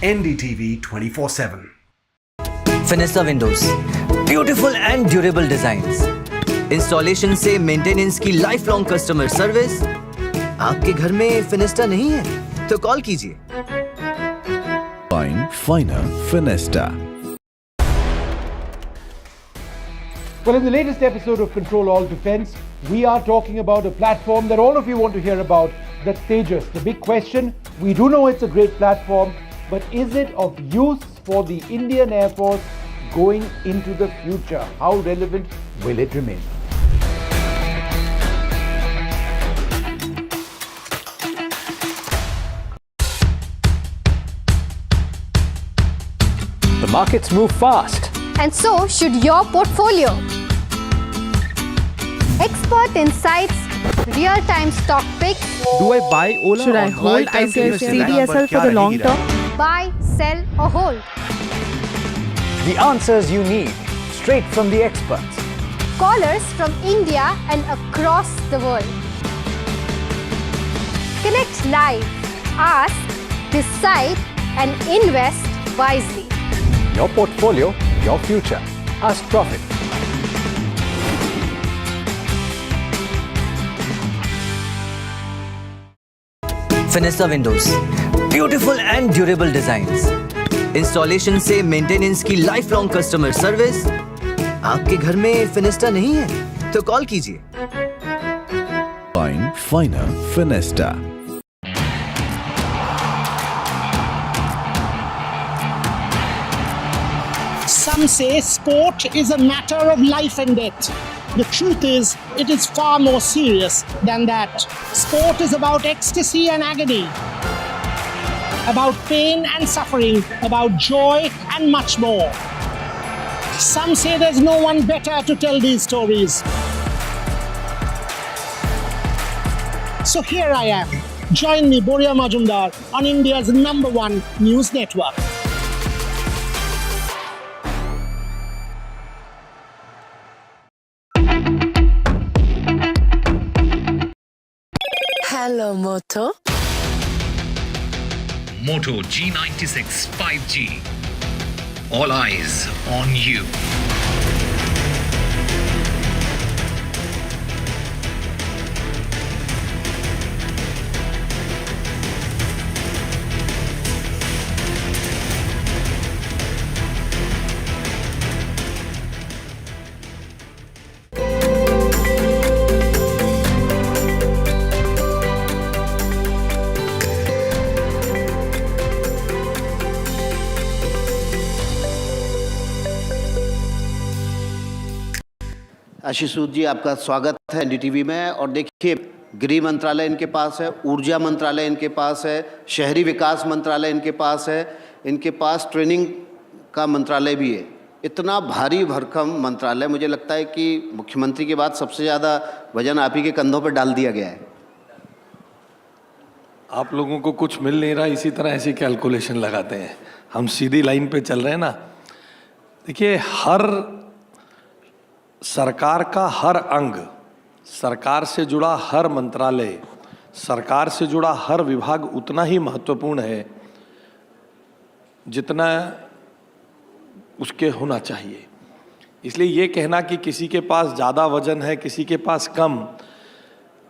NDTV 24/7. Fenesta windows, beautiful and durable designs, installation से maintenance की life long customer service. आपके घर में फिनिस्टा नहीं है तो call कीजिए। Fine, finer, Finesta. Well, in the latest episode of Control All Defense, we are talking about a platform that all of you want to hear about, that's Tejas. The big question, we do know it's a great platform, but is it of use for the Indian Air Force going into the future? How relevant will it remain? The markets move fast. And so should your portfolio. Expert insights, real-time stock picks. Do I buy Ola? Should I hold ICICI CDSL for the long term? Buy, sell or hold. The answers you need, straight from the experts. Callers from India and across the world. Connect live, ask, decide and invest wisely. Your portfolio, your future. Ask Profit. Fenesta windows, beautiful and durable designs, installation से maintenance की life long customer service. आपके घर में फिनिस्टा नहीं है तो call कीजिए। Fine, finer, Finesta. Some say sport is a matter of life and death. The truth is, it is far more serious than that. Sport is about ecstasy and agony, about pain and suffering, about joy and much more. Some say there's no one better to tell these stories. So here I am. Join me, Boria Majumdar, on India's #1 news network. Hello, Moto. Moto G96 5G. All eyes on you. आशीष सूद जी, आपका स्वागत है NDTV में। और देखिए, गृह मंत्रालय इनके पास है, ऊर्जा मंत्रालय इनके पास है, शहरी विकास मंत्रालय इनके पास है, इनके पास ट्रेनिंग का मंत्रालय भी है। इतना भारी भरकम मंत्रालय, मुझे लगता है कि मुख्यमंत्री के बाद सबसे ज़्यादा वजन आप ही के कंधों पर डाल दिया गया है। आप लोगों को कुछ मिल नहीं रहा, इसी तरह ऐसी कैलकुलेशन लगाते हैं। हम सीधी लाइन पे चल रहे हैं ना। देखिए, हर सरकार का हर अंग, सरकार से जुड़ा हर मंत्रालय, सरकार से जुड़ा हर विभाग उतना ही महत्वपूर्ण है जितना उसके होना चाहिए। इसलिए ये कहना कि किसी के पास ज़्यादा वजन है, किसी के पास कम,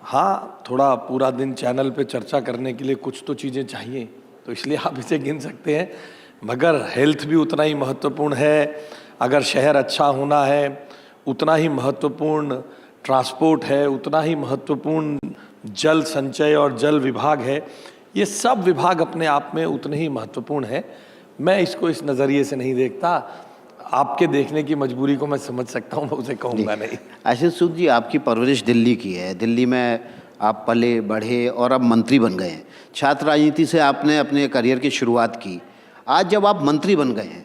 हाँ, थोड़ा पूरा दिन चैनल पे चर्चा करने के लिए कुछ तो चीज़ें चाहिए, तो इसलिए आप इसे गिन सकते हैं। मगर हेल्थ भी उतना ही महत्वपूर्ण है। अगर शहर अच्छा होना है, उतना ही महत्वपूर्ण ट्रांसपोर्ट है, उतना ही महत्वपूर्ण जल संचय और जल विभाग है। ये सब विभाग अपने आप में उतने ही महत्वपूर्ण है। मैं इसको इस नज़रिए से नहीं देखता। आपके देखने की मजबूरी को मैं समझ सकता हूँ, मैं उसे कहूँगा नहीं। आशीष सूद जी, आपकी परवरिश दिल्ली की है, दिल्ली में आप पले बढ़े और अब मंत्री बन गए हैं। छात्र राजनीति से आपने अपने करियर की शुरुआत की। आज जब आप मंत्री बन गए हैं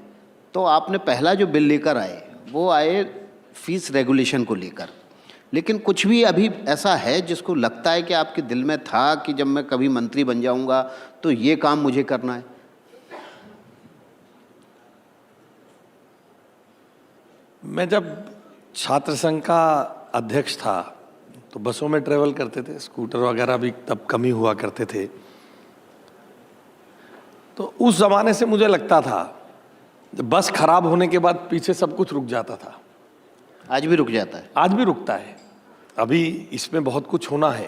तो आपने पहला जो बिल लेकर आए वो आए फीस रेगुलेशन को लेकर। लेकिन कुछ भी अभी ऐसा है जिसको लगता है कि आपके दिल में था कि जब मैं कभी मंत्री बन जाऊंगा तो ये काम मुझे करना है? मैं जब छात्र संघ का अध्यक्ष था तो बसों में ट्रेवल करते थे, स्कूटर वगैरह भी तब कम ही हुआ करते थे। तो उस ज़माने से मुझे लगता था बस खराब होने के बाद पीछे सब कुछ रुक जाता था। आज भी रुक जाता है? आज भी रुकता है। अभी इसमें बहुत कुछ होना है।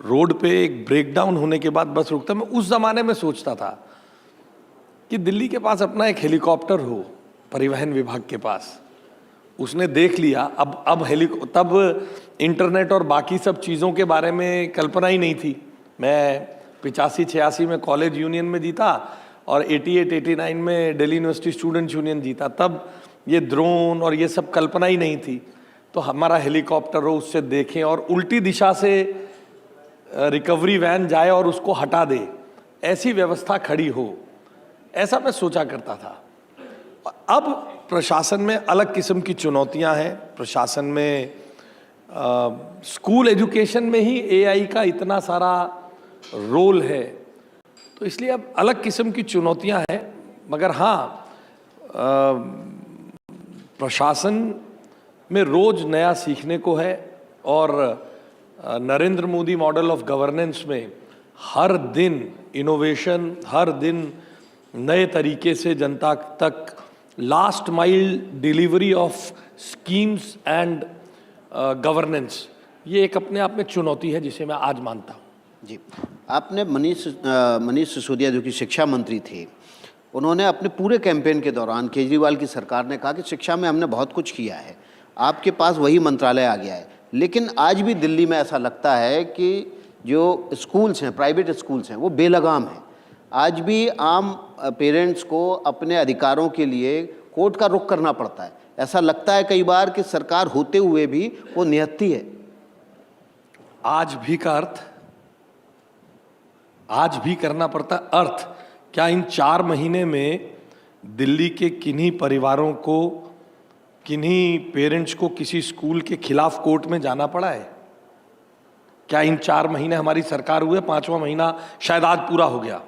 रोड पे एक ब्रेकडाउन होने के बाद बस रुकता है। मैं उस जमाने में सोचता था कि दिल्ली के पास अपना एक हेलीकॉप्टर हो, परिवहन विभाग के पास। उसने देख लिया। अब तब इंटरनेट और बाकी सब चीज़ों के बारे में कल्पना ही नहीं थी। मैं 85-86 में कॉलेज यूनियन में जीता और 88-89 में दिल्ली यूनिवर्सिटी स्टूडेंट यूनियन जीता। तब ये ड्रोन और ये सब कल्पना ही नहीं थी। तो हमारा हेलीकॉप्टर हो, उससे देखें और उल्टी दिशा से रिकवरी वैन जाए और उसको हटा दे, ऐसी व्यवस्था खड़ी हो, ऐसा मैं सोचा करता था। अब प्रशासन में अलग किस्म की चुनौतियां हैं। प्रशासन में स्कूल एजुकेशन में ही एआई का इतना सारा रोल है, तो इसलिए अब अलग किस्म की चुनौतियां हैं। मगर हाँ, प्रशासन में रोज नया सीखने को है और Narendra Modi model of governance में हर दिन इनोवेशन, हर दिन नए तरीके से जनता तक last mile delivery of schemes and governance, ये एक अपने आप में चुनौती है जिसे मैं आज मानता हूँ। जी, आपने मनीष सिसोदिया जो कि शिक्षा मंत्री थे, उन्होंने अपने पूरे कैंपेन के दौरान केजरीवाल की सरकार ने कहा कि शिक्षा में हमने बहुत कुछ किया है, आपके पास वही मंत्रालय आ गया है। लेकिन आज भी दिल्ली में ऐसा लगता है कि जो स्कूल्स हैं, प्राइवेट स्कूल्स हैं, वो बेलगाम हैं। आज भी आम पेरेंट्स को अपने अधिकारों के लिए कोर्ट का रुख करना पड़ता है। ऐसा लगता है कई बार कि सरकार होते हुए भी वो निहत्ती है। आज भी का अर्थ, आज भी करना पड़ता अर्थ क्या इन 4 महीने में दिल्ली के किन्हीं परिवारों को, किन्हीं पेरेंट्स को किसी स्कूल के खिलाफ कोर्ट में जाना पड़ा है? क्या इन 4 महीने हमारी सरकार हुए, 5वां महीना शायद आज पूरा हो गया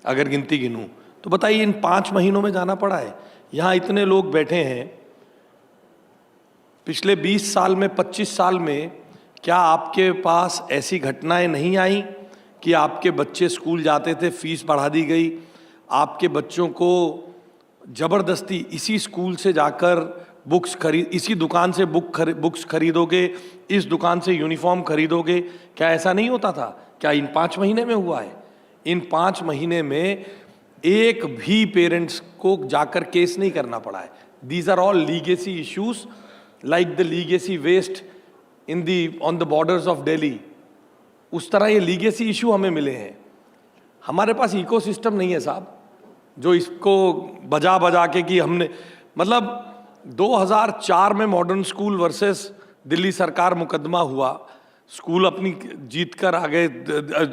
अगर गिनती गिनूं, तो बताइए इन 5 महीनों में जाना पड़ा है? यहां इतने लोग बैठे हैं, पिछले 20 साल में, 25 साल में क्या आपके पास ऐसी घटनाएं नहीं आई कि आपके बच्चे स्कूल जाते थे, फीस बढ़ा दी गई, आपके बच्चों को जबरदस्ती इसी स्कूल से जाकर बुक्स खरीद, इसी दुकान से बुक्स खरीदोगे, इस दुकान से यूनिफॉर्म खरीदोगे? क्या ऐसा नहीं होता था? क्या इन 5 महीने में हुआ है? इन 5 महीने में एक भी पेरेंट्स को जाकर केस नहीं करना पड़ा है। These are all legacy issues, like the legacy waste on the borders of Delhi. उस तरह ये लीगेसी इशू हमें मिले हैं। हमारे पास इकोसिस्टम नहीं है साहब, जो इसको बजा बजा के कि हमने, मतलब 2004 में मॉडर्न स्कूल वर्सेस दिल्ली सरकार मुकदमा हुआ, स्कूल अपनी जीत कर आ गए,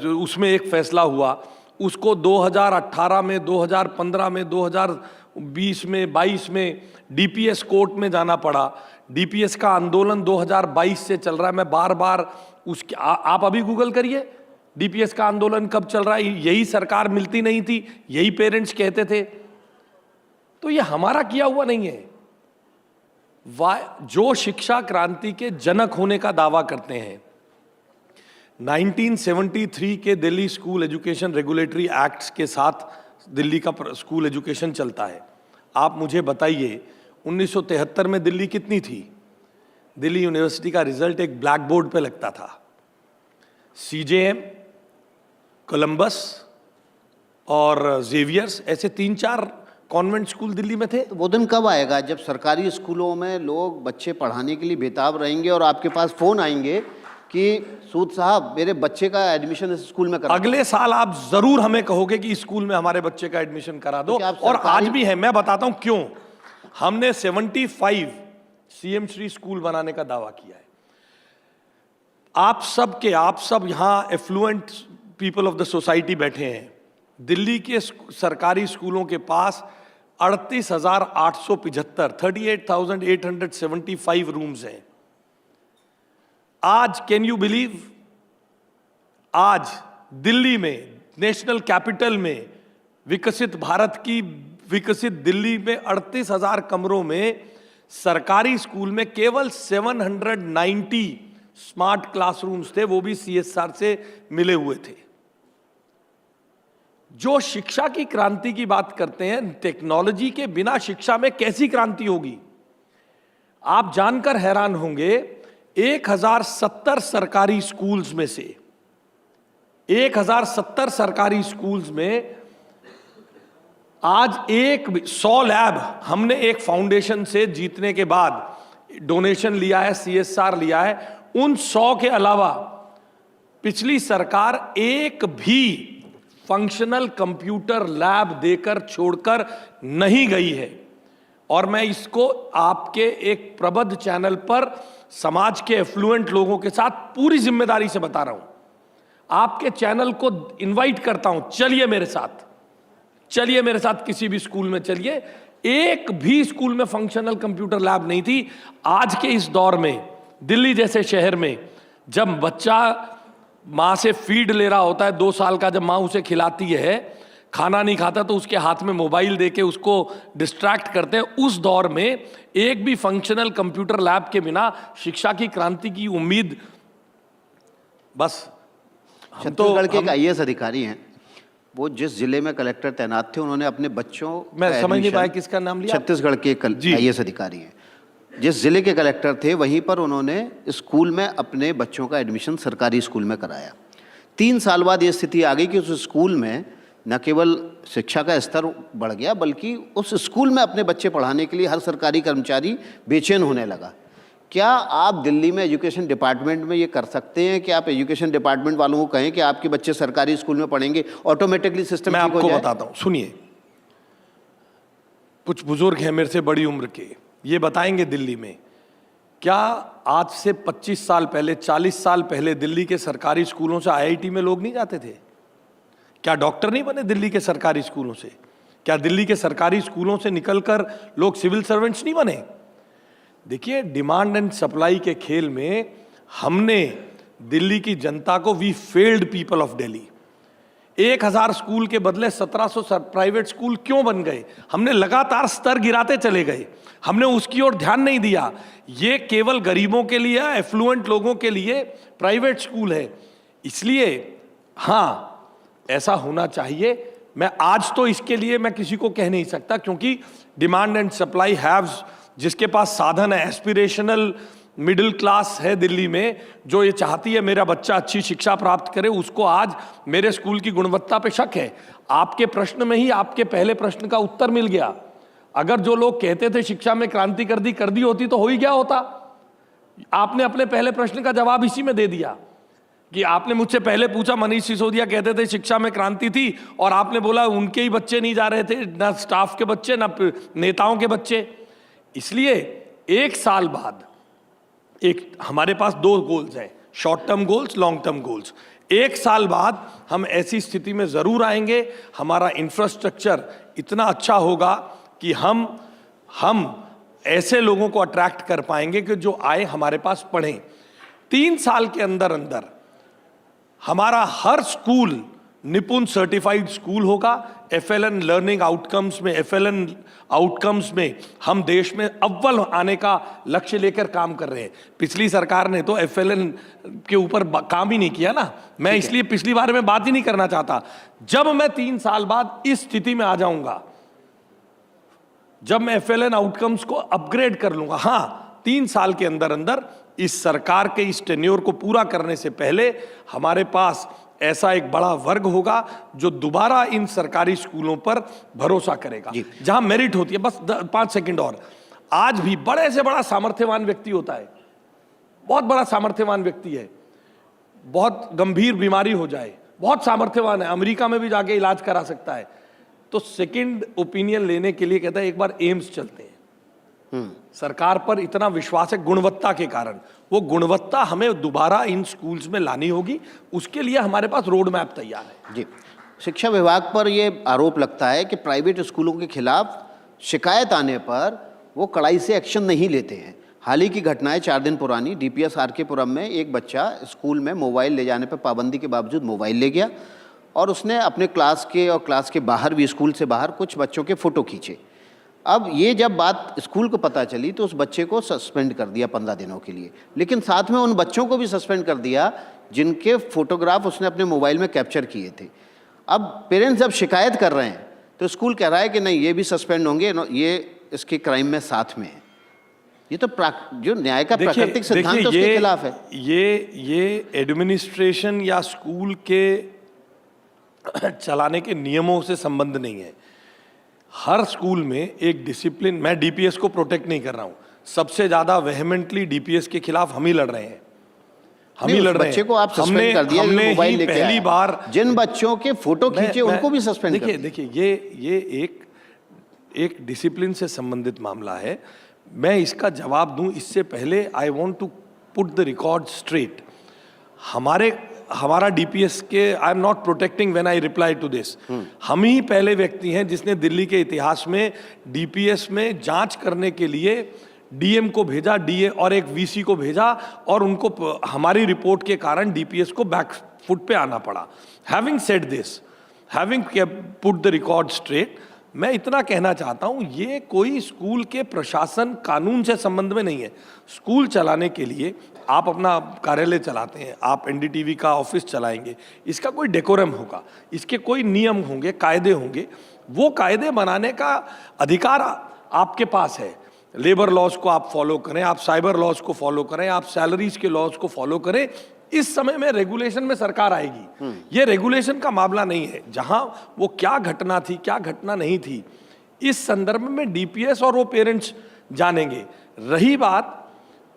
उसमें एक फैसला हुआ, उसको 2018 में, 2015 में, 2020 में, 22 में डीपीएस कोर्ट में जाना पड़ा। डीपीएस का आंदोलन 2022 से चल रहा है। मैं बार बार उसके आप अभी गूगल करिए डीपीएस का आंदोलन कब चल रहा है। यही सरकार मिलती नहीं थी, यही पेरेंट्स कहते थे। तो ये हमारा किया हुआ नहीं है। जो शिक्षा क्रांति के जनक होने का दावा करते हैं, 1973 के Delhi school education regulatory acts के साथ दिल्ली का स्कूल एजुकेशन चलता है। आप मुझे बताइए 1973 में दिल्ली कितनी थी? दिल्ली यूनिवर्सिटी का रिजल्ट एक ब्लैक बोर्ड पे लगता था। सीजेएम, कोलंबस और जेवियर्स, ऐसे 3-4 कॉन्वेंट स्कूल दिल्ली में थे। तो वो दिन कब आएगा जब सरकारी स्कूलों में लोग बच्चे पढ़ाने के लिए बेताब रहेंगे और आपके पास फोन आएंगे कि सूद साहब मेरे बच्चे का एडमिशन इस स्कूल में करा? अगले साल आप जरूर हमें कहोगे कि इस स्कूल में हमारे बच्चे का एडमिशन करा दो। और आज भी है, मैं बताता हूं क्यों। हमने 75 सीएम श्री स्कूल बनाने का दावा किया है। आप सब यहां affluent people of the society बैठे हैं। दिल्ली के सरकारी स्कूलों के पास 38,875 38,875 रूम्स हैं। आज कैन यू बिलीव, आज दिल्ली में, नेशनल कैपिटल में, विकसित भारत की विकसित दिल्ली में 38,000 कमरों में सरकारी स्कूल में केवल 790 स्मार्ट क्लासरूम्स थे, वो भी सीएसआर से मिले हुए थे। जो शिक्षा की क्रांति की बात करते हैं, टेक्नोलॉजी के बिना शिक्षा में कैसी क्रांति होगी? आप जानकर हैरान होंगे, 1070 सरकारी स्कूल्स में से 1070 सरकारी स्कूल्स में आज 100 लैब हमने एक फाउंडेशन से जीतने के बाद डोनेशन लिया है, CSR लिया है। उन 100 के अलावा पिछली सरकार एक भी फंक्शनल कंप्यूटर लैब देकर छोड़कर नहीं गई है। और मैं इसको आपके एक प्रबुद्ध चैनल पर समाज के एफ्लुएंट लोगों के साथ पूरी जिम्मेदारी से बता रहा हूं। आपके चैनल को इनवाइट करता हूं, चलिए मेरे साथ किसी भी स्कूल में चलिए। एक भी स्कूल में फंक्शनल कंप्यूटर लैब नहीं थी। आज के इस दौर में दिल्ली जैसे शहर में जब बच्चा मां से फीड ले रहा होता है, 2 साल का, जब मां उसे खिलाती है, खाना नहीं खाता तो उसके हाथ में मोबाइल देके उसको डिस्ट्रैक्ट करते हैं, उस दौर में एक भी फंक्शनल कंप्यूटर लैब के बिना शिक्षा की क्रांति की उम्मीद बस। छत्तीसगढ़ के एक IAS अधिकारी हैं, वो जिस जिले में कलेक्टर तैनात थे, उन्होंने अपने बच्चों, मैं समझ नहीं पाया किसका नाम लिया। छत्तीसगढ़ के IAS अधिकारी हैं, जिस जिले के कलेक्टर थे वहीं पर उन्होंने स्कूल में अपने बच्चों का एडमिशन सरकारी स्कूल में कराया। 3 साल बाद ये स्थिति आ गई कि उस स्कूल में न केवल शिक्षा का स्तर बढ़ गया, बल्कि उस स्कूल में अपने बच्चे पढ़ाने के लिए हर सरकारी कर्मचारी बेचैन होने लगा। क्या आप दिल्ली में एजुकेशन डिपार्टमेंट में ये कर सकते हैं कि आप एजुकेशन डिपार्टमेंट वालों को कहें कि आपके बच्चे सरकारी स्कूल में पढ़ेंगे, ऑटोमेटिकली सिस्टम मैं आपको बताता हूं, सुनिए। कुछ बुजुर्ग हैं मेरे से बड़ी उम्र के, ये बताएंगे दिल्ली में क्या आज से 25 साल पहले, 40 साल पहले दिल्ली के सरकारी स्कूलों से IIT में लोग नहीं जाते थे? क्या डॉक्टर नहीं बने दिल्ली के सरकारी स्कूलों से? क्या दिल्ली के सरकारी स्कूलों से निकलकर लोग सिविल सर्वेंट्स नहीं बने? देखिए, डिमांड एंड सप्लाई के खेल में हमने दिल्ली की जनता को, we failed people of Delhi. 1000 school के बदले 1700 प्राइवेट स्कूल क्यों बन गए? हमने लगातार स्तर गिराते चले गए, हमने उसकी ओर ध्यान नहीं दिया। ये केवल गरीबों के लिए, एफ्लुएंट लोगों के लिए प्राइवेट स्कूल है। इसलिए हाँ, ऐसा होना चाहिए। मैं आज तो इसके लिए मैं किसी को कह नहीं सकता, क्योंकि डिमांड एंड सप्लाई हैव्स, जिसके पास साधन है, एस्पिरेशनल मिडिल क्लास है दिल्ली में, जो ये चाहती है मेरा बच्चा अच्छी शिक्षा प्राप्त करे, उसको आज मेरे स्कूल की गुणवत्ता पे शक है। आपके प्रश्न में ही आपके पहले प्रश्न का उत्तर मिल गया। अगर जो लोग कहते थे शिक्षा में क्रांति कर दी होती तो हो ही गया होता। आपने अपने पहले प्रश्न का जवाब इसी में दे दिया कि आपने मुझसे पहले पूछा, मनीष सिसोदिया कहते थे शिक्षा में क्रांति थी, और आपने बोला उनके ही बच्चे नहीं जा रहे थे, ना स्टाफ के बच्चे, ना नेताओं के बच्चे। इसलिए 1 साल बाद एक हमारे पास 2 गोल्स हैं, short term goals, long term goals. 1 साल बाद हम ऐसी स्थिति में जरूर आएंगे, हमारा इंफ्रास्ट्रक्चर इतना अच्छा होगा कि हम ऐसे लोगों को अट्रैक्ट कर पाएंगे कि जो आए हमारे पास पढ़ें। 3 साल के अंदर अंदर हमारा हर स्कूल निपुण सर्टिफाइड स्कूल होगा। FLN लर्निंग आउटकम्स में, FLN आउटकम्स में हम देश में अव्वल आने का लक्ष्य लेकर काम कर रहे हैं। पिछली सरकार ने तो FLN के ऊपर काम ही नहीं किया ना। मैं इसलिए पिछली बार में बात ही नहीं करना चाहता। जब मैं 3 साल बाद इस स्थिति में आ जाऊंगा, जब मैं FLN आउटकम्स को अपग्रेड कर लूंगा, हाँ, 3 साल के अंदर अंदर इस सरकार के इस टेन्योर को पूरा करने से पहले हमारे पास ऐसा एक बड़ा वर्ग होगा जो दोबारा इन सरकारी स्कूलों पर भरोसा करेगा, जहां मेरिट होती है। बस 5 सेकंड और। आज भी बड़े से बड़ा सामर्थ्यवान व्यक्ति होता है, बहुत बड़ा सामर्थ्यवान व्यक्ति है, बहुत गंभीर बीमारी हो जाए, बहुत सामर्थ्यवान है, अमेरिका में भी जाके इलाज करा सकता है, तो सेकंड ओपिनियन लेने के लिए कहता है एक बार एम्स चलते हैं। सरकार पर इतना विश्वास है गुणवत्ता के कारण। वो गुणवत्ता हमें दोबारा इन स्कूल्स में लानी होगी, उसके लिए हमारे पास रोड मैप तैयार है। जी, शिक्षा विभाग पर ये आरोप लगता है कि प्राइवेट स्कूलों के खिलाफ शिकायत आने पर वो कड़ाई से एक्शन नहीं लेते हैं। हाल ही की घटनाएं 4 दिन पुरानी, DPS RK पुरम में एक बच्चा स्कूल में मोबाइल ले जाने पर पाबंदी के बावजूद मोबाइल ले गया और उसने अपने क्लास के और क्लास के बाहर भी, स्कूल से बाहर कुछ बच्चों के फ़ोटो खींचे। अब ये जब बात स्कूल को पता चली तो उस बच्चे को सस्पेंड कर दिया 15 दिनों के लिए, लेकिन साथ में उन बच्चों को भी सस्पेंड कर दिया जिनके फोटोग्राफ उसने अपने मोबाइल में कैप्चर किए थे। अब पेरेंट्स जब शिकायत कर रहे हैं तो स्कूल कह रहा है कि नहीं ये भी सस्पेंड होंगे, ये इसके क्राइम में साथ में है। ये तो जो न्याय का प्राकृतिक सिद्धांत है उसके खिलाफ है। ये एडमिनिस्ट्रेशन या स्कूल के चलाने के नियमों से संबंध नहीं है। हर स्कूल में एक डिसिप्लिन, मैं डीपीएस को प्रोटेक्ट नहीं कर रहा हूं, सबसे ज्यादा वेहेमेंटली डीपीएस के खिलाफ हम ही लड़ रहे हैं, हम ही लड़ रहे हैं। बच्चे को आप सस्पेंड कर दिया, हमने मोबाइल लेके पहली बार जिन बच्चों के फोटो खींचे उनको भी सस्पेंड कर दिया। देखिए ये एक डिसिप्लिन से संबंधित मामला है। मैं इसका जवाब दूं इससे पहले I want to put the record straight. हमारा डीपीएस के, I am not protecting when I reply to this, हम ही पहले व्यक्ति हैं जिसने दिल्ली के इतिहास में डीपीएस में जांच करने के लिए डीएम को भेजा, डीए और एक वीसी को भेजा, और उनको हमारी रिपोर्ट के कारण डीपीएस को बैक फुट पे आना पड़ा। Having said this, having put the record straight, मैं इतना कहना चाहता हूं, ये कोई स्कूल के प्रशासन कानून से संबंध में नहीं है। स्कूल चलाने के लिए आप अपना कार्यालय चलाते हैं, आप एनडीटीवी का ऑफिस चलाएंगे, इसका कोई डेकोरम होगा, इसके कोई नियम होंगे, कायदे होंगे। वो कायदे बनाने का अधिकार आपके पास है। लेबर लॉज को आप फॉलो करें, आप साइबर लॉज को फॉलो करें, आप सैलरीज के लॉज को फॉलो करें। इस समय में रेगुलेशन में सरकार आएगी, ये रेगुलेशन का मामला नहीं है। जहां वो क्या घटना थी, क्या घटना नहीं थी, इस संदर्भ में डीपीएस और वो पेरेंट्स जानेंगे। रही बात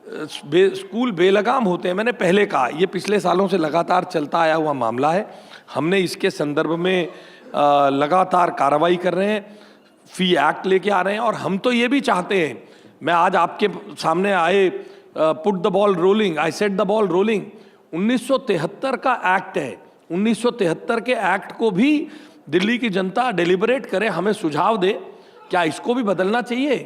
स्कूल बेलगाम होते हैं, मैंने पहले कहा ये पिछले सालों से लगातार चलता आया हुआ मामला है। हमने इसके संदर्भ में लगातार कार्रवाई कर रहे हैं, फी एक्ट लेके आ रहे हैं, और हम तो ये भी चाहते हैं, मैं आज आपके सामने आए, put the ball rolling, I set the ball rolling. 1973 का एक्ट है, 1973 के एक्ट को भी दिल्ली की जनता डेलिबरेट करे, हमें सुझाव दे, क्या इसको भी बदलना चाहिए?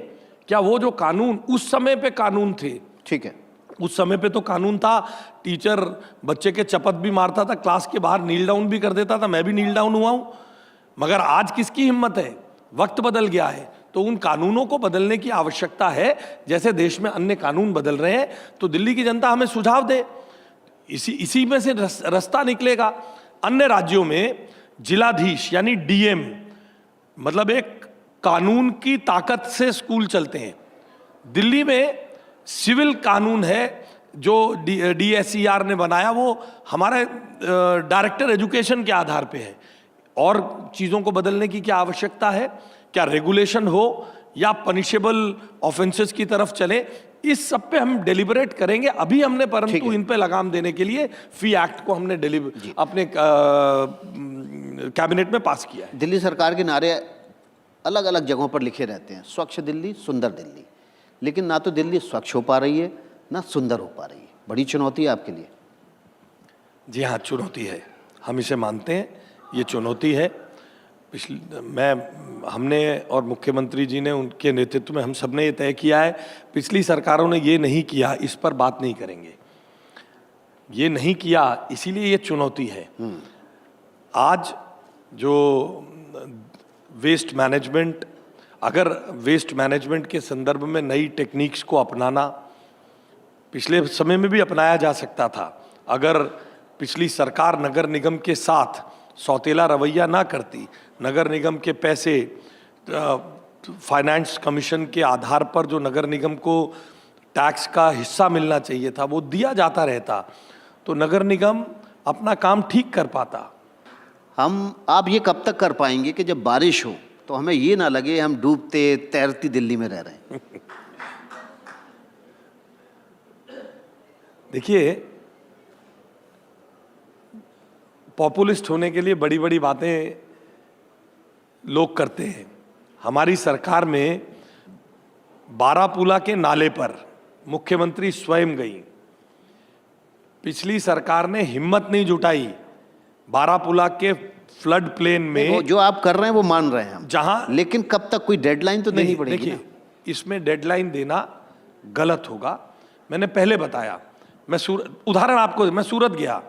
क्या वो जो कानून उस समय पे कानून थे, ठीक है, उस समय पे तो कानून था, टीचर बच्चे के चपत भी मारता था, क्लास के बाहर नील डाउन भी कर देता था, मैं भी नील डाउन हुआ हूं, मगर आज किसकी हिम्मत है? वक्त बदल गया है, तो उन कानूनों को बदलने की आवश्यकता है, जैसे देश में अन्य कानून बदल रहे हैं। तो दिल्ली की जनता हमें सुझाव दे, इसी में से रास्ता निकलेगा। अन्य राज्यों में जिलाधीश यानी डीएम, मतलब एक कानून की ताकत से स्कूल चलते हैं। दिल्ली में सिविल कानून है जो डीएसईआर ने बनाया, वो हमारे डायरेक्टर एजुकेशन के आधार पे है। और चीज़ों को बदलने की क्या आवश्यकता है? क्या रेगुलेशन हो या पनिशेबल ऑफेंसेस की तरफ चले, इस सब पे हम डेलिबरेट करेंगे। अभी हमने परंतु इन पे लगाम देने के लिए फी एक्ट को हमने अपने कैबिनेट में पास किया है। दिल्ली सरकार के नारे अलग अलग जगहों पर लिखे रहते हैं, स्वच्छ दिल्ली, सुंदर दिल्ली, लेकिन ना तो दिल्ली स्वच्छ हो पा रही है ना सुंदर हो पा रही है। बड़ी चुनौती है आपके लिए। जी हाँ, चुनौती है, हम इसे मानते हैं, ये चुनौती है। हमने और मुख्यमंत्री जी ने, उनके नेतृत्व में हम सब ने ये तय किया है, पिछली सरकारों ने ये नहीं किया, इस पर बात नहीं करेंगे। ये नहीं किया, इसीलिए ये चुनौती है। आज जो वेस्ट मैनेजमेंट, अगर वेस्ट मैनेजमेंट के संदर्भ में नई टेक्निक्स को अपनाना पिछले समय में भी अपनाया जा सकता था, अगर पिछली सरकार नगर निगम के साथ सौतेला रवैया ना करती, नगर निगम के पैसे फाइनेंस कमीशन के आधार पर जो नगर निगम को टैक्स का हिस्सा मिलना चाहिए था वो दिया जाता रहता, तो नगर निगम अपना काम ठीक कर पाता। आप ये कब तक कर पाएंगे कि जब बारिश हो तो हमें ये ना लगे हम डूबते तैरती दिल्ली में रह रहे हैं? देखिए, पॉपुलिस्ट होने के लिए बड़ी बड़ी बातें लोग करते हैं। हमारी सरकार में बारापुला के नाले पर मुख्यमंत्री स्वयं गई। पिछली सरकार ने हिम्मत नहीं जुटाई बारापुला के फ्लड प्लेन में। जो आप कर रहे हैं वो मान रहे हैं हम, जहां, लेकिन कब तक कोई डेडलाइन तो देनी पड़ेगी। देखिए, इसमें डेडलाइन देना गलत होगा। मैंने पहले बताया, उदाहरण आपको, मैं सूरत गया,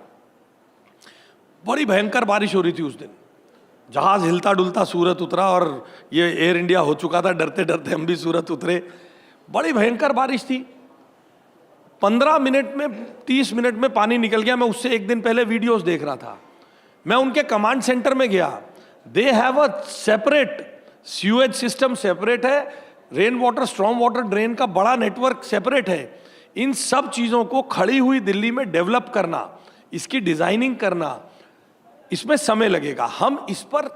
बड़ी भयंकर बारिश हो रही थी उस दिन, जहाज हिलता डुलता सूरत उतरा, और ये एयर इंडिया हो चुका था, डरते डरते हम भी सूरत उतरे। बड़ी भयंकर बारिश थी, 15 मिनट में 30 मिनट में पानी निकल गया। मैं उससे एक दिन पहले वीडियोस देख रहा था। मैं उनके कमांड सेंटर में गया, they have a separate sewage system, separate है, rain water storm water drain का बड़ा नेटवर्क सेपरेट है। इन सब चीज़ों को खड़ी हुई दिल्ली में डेवलप करना, इसकी डिजाइनिंग करना, इसमें समय लगेगा। हम इस पर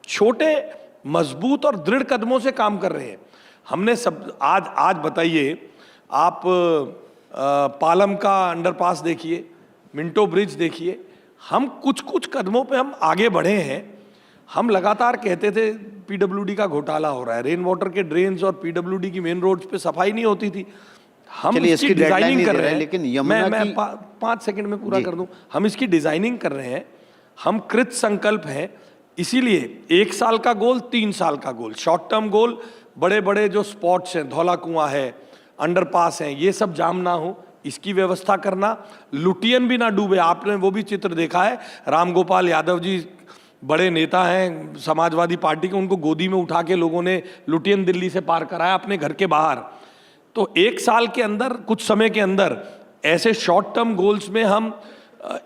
छोटे मजबूत और दृढ़ कदमों से काम कर रहे हैं। हमने सब आज बताइए आप पालम का अंडरपास देखिए, मिंटो ब्रिज देखिए, हम कुछ कदमों पे हम आगे बढ़े हैं। हम लगातार कहते थे पीडब्ल्यूडी का घोटाला हो रहा है, रेन वाटर के ड्रेन्स और पीडब्ल्यूडी की मेन रोड्स पे सफाई नहीं होती थी। हम इसकी डिजाइनिंग कर रहे हैं, लेकिन मैं 5 सेकंड में पूरा कर दूं। हम इसकी डिजाइनिंग कर रहे हैं, हम कृत संकल्प हैं। इसीलिए 1 साल का गोल, 3 साल का गोल, शॉर्ट टर्म गोल, बड़े बड़े जो स्पॉट्स हैं, धौला कुआं है, अंडरपास हैं, ये सब जाम ना हो, इसकी व्यवस्था करना, लुटियन भी ना डूबे। आपने वो भी चित्र देखा है, राम गोपाल यादव जी बड़े नेता हैं समाजवादी पार्टी के, उनको गोदी में उठा के लोगों ने लुटियन दिल्ली से पार कराया अपने घर के बाहर। तो 1 साल के अंदर, कुछ समय के अंदर ऐसे शॉर्ट टर्म गोल्स में हम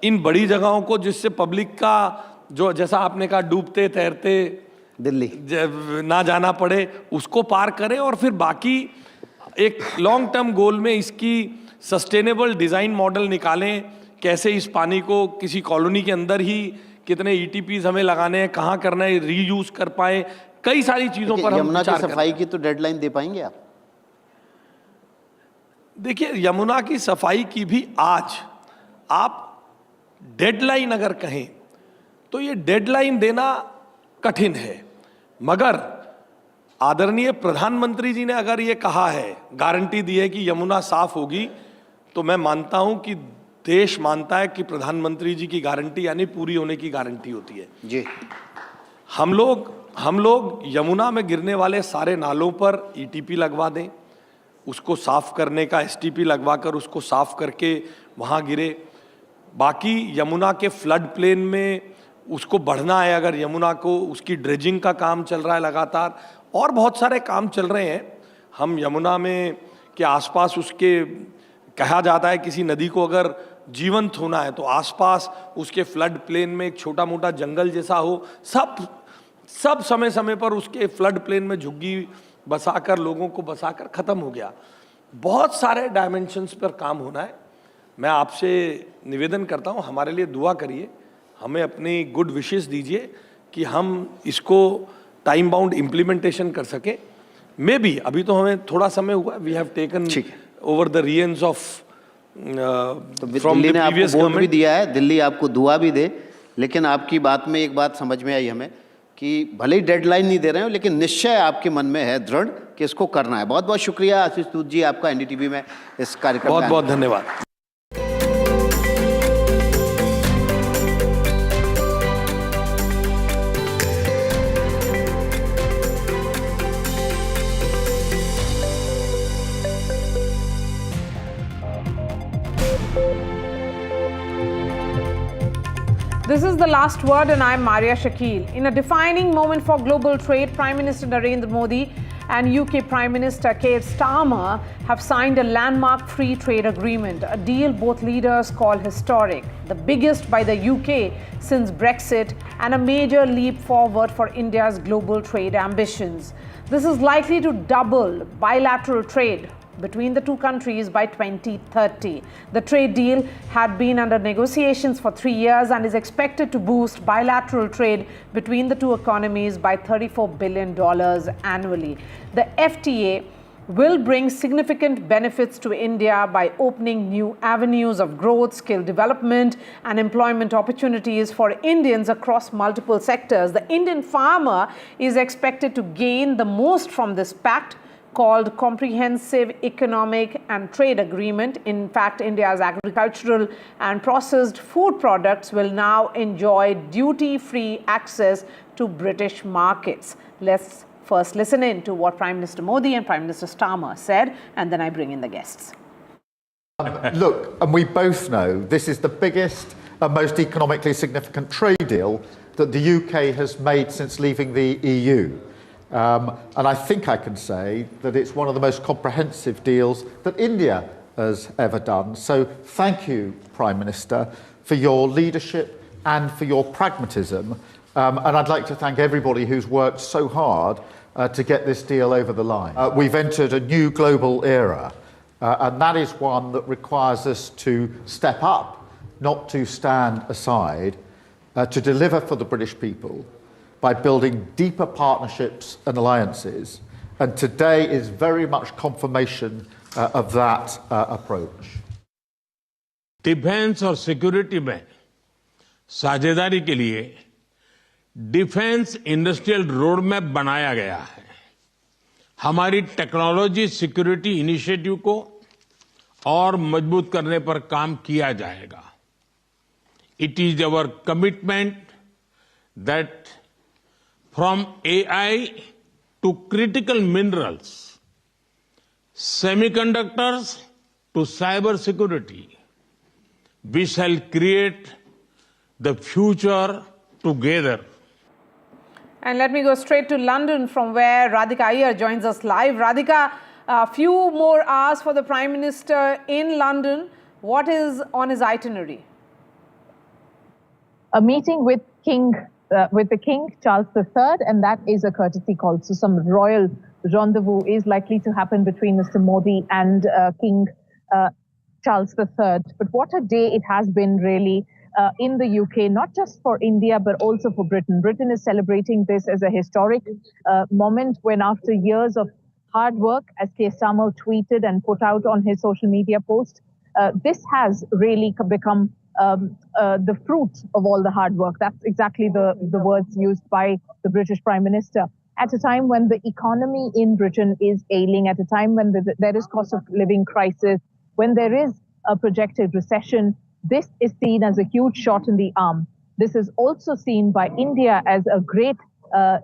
इन बड़ी जगहों को, जिससे पब्लिक का जो, जैसा आपने कहा, डूबते तैरते दिल्ली ना जाना पड़े, उसको पार करें। और फिर बाकी एक लॉन्ग टर्म गोल में इसकी सस्टेनेबल डिज़ाइन मॉडल निकालें, कैसे इस पानी को किसी कॉलोनी के अंदर ही कितने ईटीपीज हमें लगाने हैं, कहाँ करना है, रीयूज कर पाए, कई सारी चीज़ों पर हम यमुना की सफाई की तो डेडलाइन दे पाएंगे आप? देखिए, यमुना की सफाई की भी आज आप डेडलाइन अगर कहें तो ये डेडलाइन देना कठिन है, मगर आदरणीय प्रधानमंत्री जी ने अगर ये कहा है, गारंटी दी है कि यमुना साफ होगी, तो मैं मानता हूं कि देश मानता है कि प्रधानमंत्री जी की गारंटी यानी पूरी होने की गारंटी होती है जी। हम लोग यमुना में गिरने वाले सारे नालों पर ईटीपी लगवा दें, उसको साफ करने का एसटीपी लगवाकर उसको साफ करके वहाँ गिरे। बाकी यमुना के फ्लड प्लेन में उसको बढ़ना है, अगर यमुना को, उसकी ड्रेजिंग का काम चल रहा है लगातार, और बहुत सारे काम चल रहे हैं। हम यमुना में के आसपास, उसके कहा जाता है किसी नदी को अगर जीवंत होना है तो आसपास उसके फ्लड प्लेन में एक छोटा मोटा जंगल जैसा हो, सब समय समय पर उसके फ्लड प्लेन में झुग्गी बसाकर, लोगों को बसाकर ख़त्म हो गया। बहुत सारे डायमेंशंस पर काम होना है। मैं आपसे निवेदन करता हूँ, हमारे लिए दुआ करिए, हमें अपनी गुड विशेस दीजिए कि हम इसको टाइम बाउंड इम्प्लीमेंटेशन कर सके। मे बी अभी तो हमें थोड़ा समय हुआ, we have taken over the reins of Delhi ने आपको वोट भी दिया है, दिल्ली आपको दुआ भी दे, लेकिन आपकी बात में एक बात समझ में आई हमें कि भले ही डेडलाइन नहीं दे रहे हो, लेकिन निश्चय आपके मन में है दृढ़ कि इसको करना है। बहुत बहुत शुक्रिया आशीष दूत जी, आपका एनडीटीवी में इस कार्यक्रम बहुत बहुत धन्यवाद। This is the last word, and I'm Maria Shakil. In a defining moment for global trade, Prime Minister Narendra Modi and UK Prime Minister Keir Starmer have signed a landmark free trade agreement, a deal both leaders call historic, the biggest by the UK since Brexit, and a major leap forward for India's global trade ambitions. This is likely to double bilateral trade between the two countries by 2030. The trade deal had been under negotiations for 3 years and is expected to boost bilateral trade between the two economies by $34 billion annually. The FTA will bring significant benefits to India by opening new avenues of growth, skill development, and employment opportunities for Indians across multiple sectors. The Indian farmer is expected to gain the most from this pact, called Comprehensive Economic and Trade Agreement. In fact, India's agricultural and processed food products will now enjoy duty-free access to British markets. Let's first listen in to what Prime Minister Modi and Prime Minister Starmer said, and then I bring in the guests. Look, and we both know this is the biggest and most economically significant trade deal that the UK has made since leaving the EU. And I think I can say that it's one of the most comprehensive deals that India has ever done. So thank you, Prime Minister, for your leadership, and for your pragmatism. And I'd like to thank everybody who's worked so hard to get this deal over the line. We've entered a new global era, and that is one that requires us to step up, not to stand aside, to deliver for the British people by building deeper partnerships and alliances. And today is very much confirmation of that approach. Defence और security में साझेदारी के लिए defence industrial road map बनाया गया है। हमारी technology security initiative को और मजबूत करने पर काम किया जाएगा। It is our commitment that from AI to critical minerals, semiconductors to cyber security, we shall create the future together. And let me go straight to London, from where Radhika Iyer joins us live. Radhika, a few more hours for the Prime Minister in London. What is on his itinerary? A meeting with the King, Charles III, and that is a courtesy call. So some royal rendezvous is likely to happen between Mr. Modi and King Charles III. But what a day it has been, really, in the UK, not just for India, but also for Britain. Britain is celebrating this as a historic moment when, after years of hard work, as Keir Starmer tweeted and put out on his social media post, this has really become the fruit of all the hard work. That's exactly the words used by the British Prime Minister. At a time when the economy in Britain is ailing, at a time when there is cost of living crisis, when there is a projected recession, this is seen as a huge shot in the arm. This is also seen by India as a great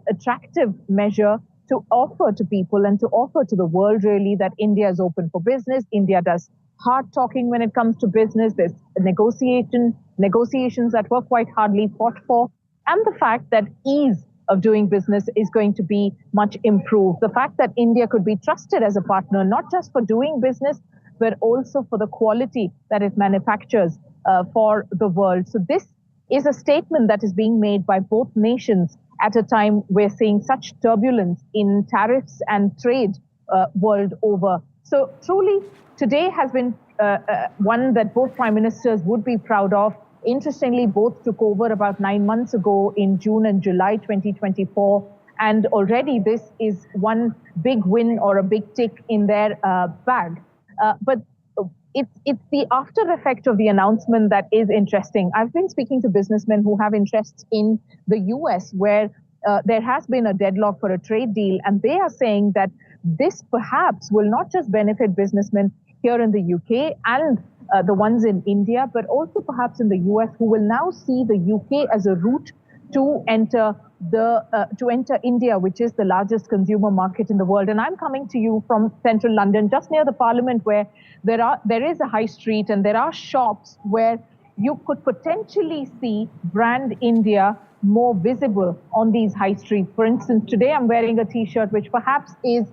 attractive measure to offer to people and to offer to the world, really, that India is open for business. India does hard talking when it comes to business. There's negotiations that were quite hardly fought for. And the fact that ease of doing business is going to be much improved. The fact that India could be trusted as a partner, not just for doing business, but also for the quality that it manufactures for the world. So this is a statement that is being made by both nations at a time we're seeing such turbulence in tariffs and trade world over. So truly, today has been one that both prime ministers would be proud of. Interestingly, both took over about 9 months ago in June and July 2024. And already this is one big win or a big tick in their bag. But it's the after effect of the announcement that is interesting. I've been speaking to businessmen who have interests in the US, where there has been a deadlock for a trade deal. And they are saying that this perhaps will not just benefit businessmen here in the UK and the ones in India, but also perhaps in the US, who will now see the UK as a route to enter India, which is the largest consumer market in the world. And I'm coming to you from central London, just near the Parliament, where there is a high street and there are shops where you could potentially see brand India more visible on these high streets. For instance, today I'm wearing a T-shirt which perhaps is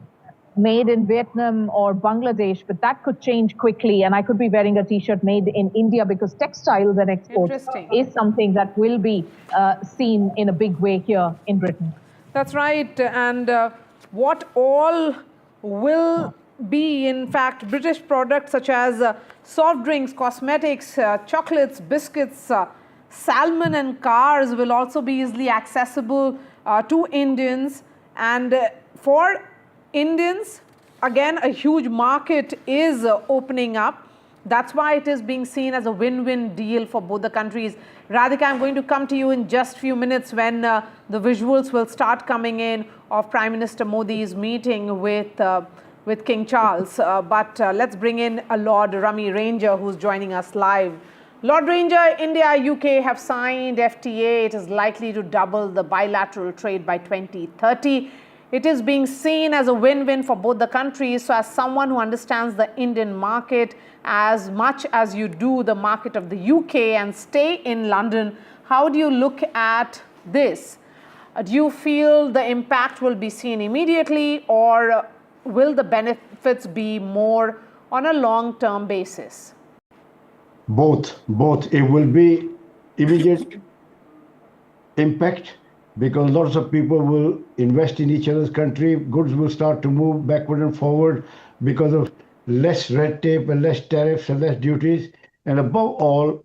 made in Vietnam or Bangladesh, but that could change quickly, and I could be wearing a T-shirt made in India, because textiles and exports is something that will be seen in a big way here in Britain. That's right. And what all will be, in fact, British products such as soft drinks, cosmetics, chocolates, biscuits, salmon and cars will also be easily accessible to Indians. And for Indians, again, a huge market is opening up. That's why it is being seen as a win-win deal for both the countries. Radhika, I'm going to come to you in just a few minutes when the visuals will start coming in of Prime Minister Modi's meeting with King Charles. But let's bring in Lord Rummy Ranger, who's joining us live. Lord Ranger, India, UK have signed FTA. It is likely to double the bilateral trade by 2030. It is being seen as a win-win for both the countries. So as someone who understands the Indian market as much as you do the market of the UK and stay in London, how do you look at this? Do you feel the impact will be seen immediately, or will the benefits be more on a long-term basis? Both. It will be immediate impact because lots of people will invest in each other's country. Goods will start to move backward and forward because of less red tape and less tariffs and less duties. And above all,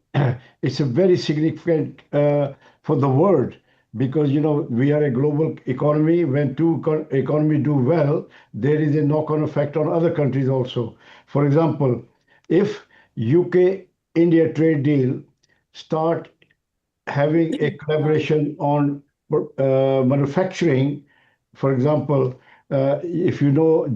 it's a very significant for the world because, you know, we are a global economy. When two economies do well, there is a knock-on effect on other countries also. For example, if UK-India trade deal start having a collaboration on manufacturing, for example, if you know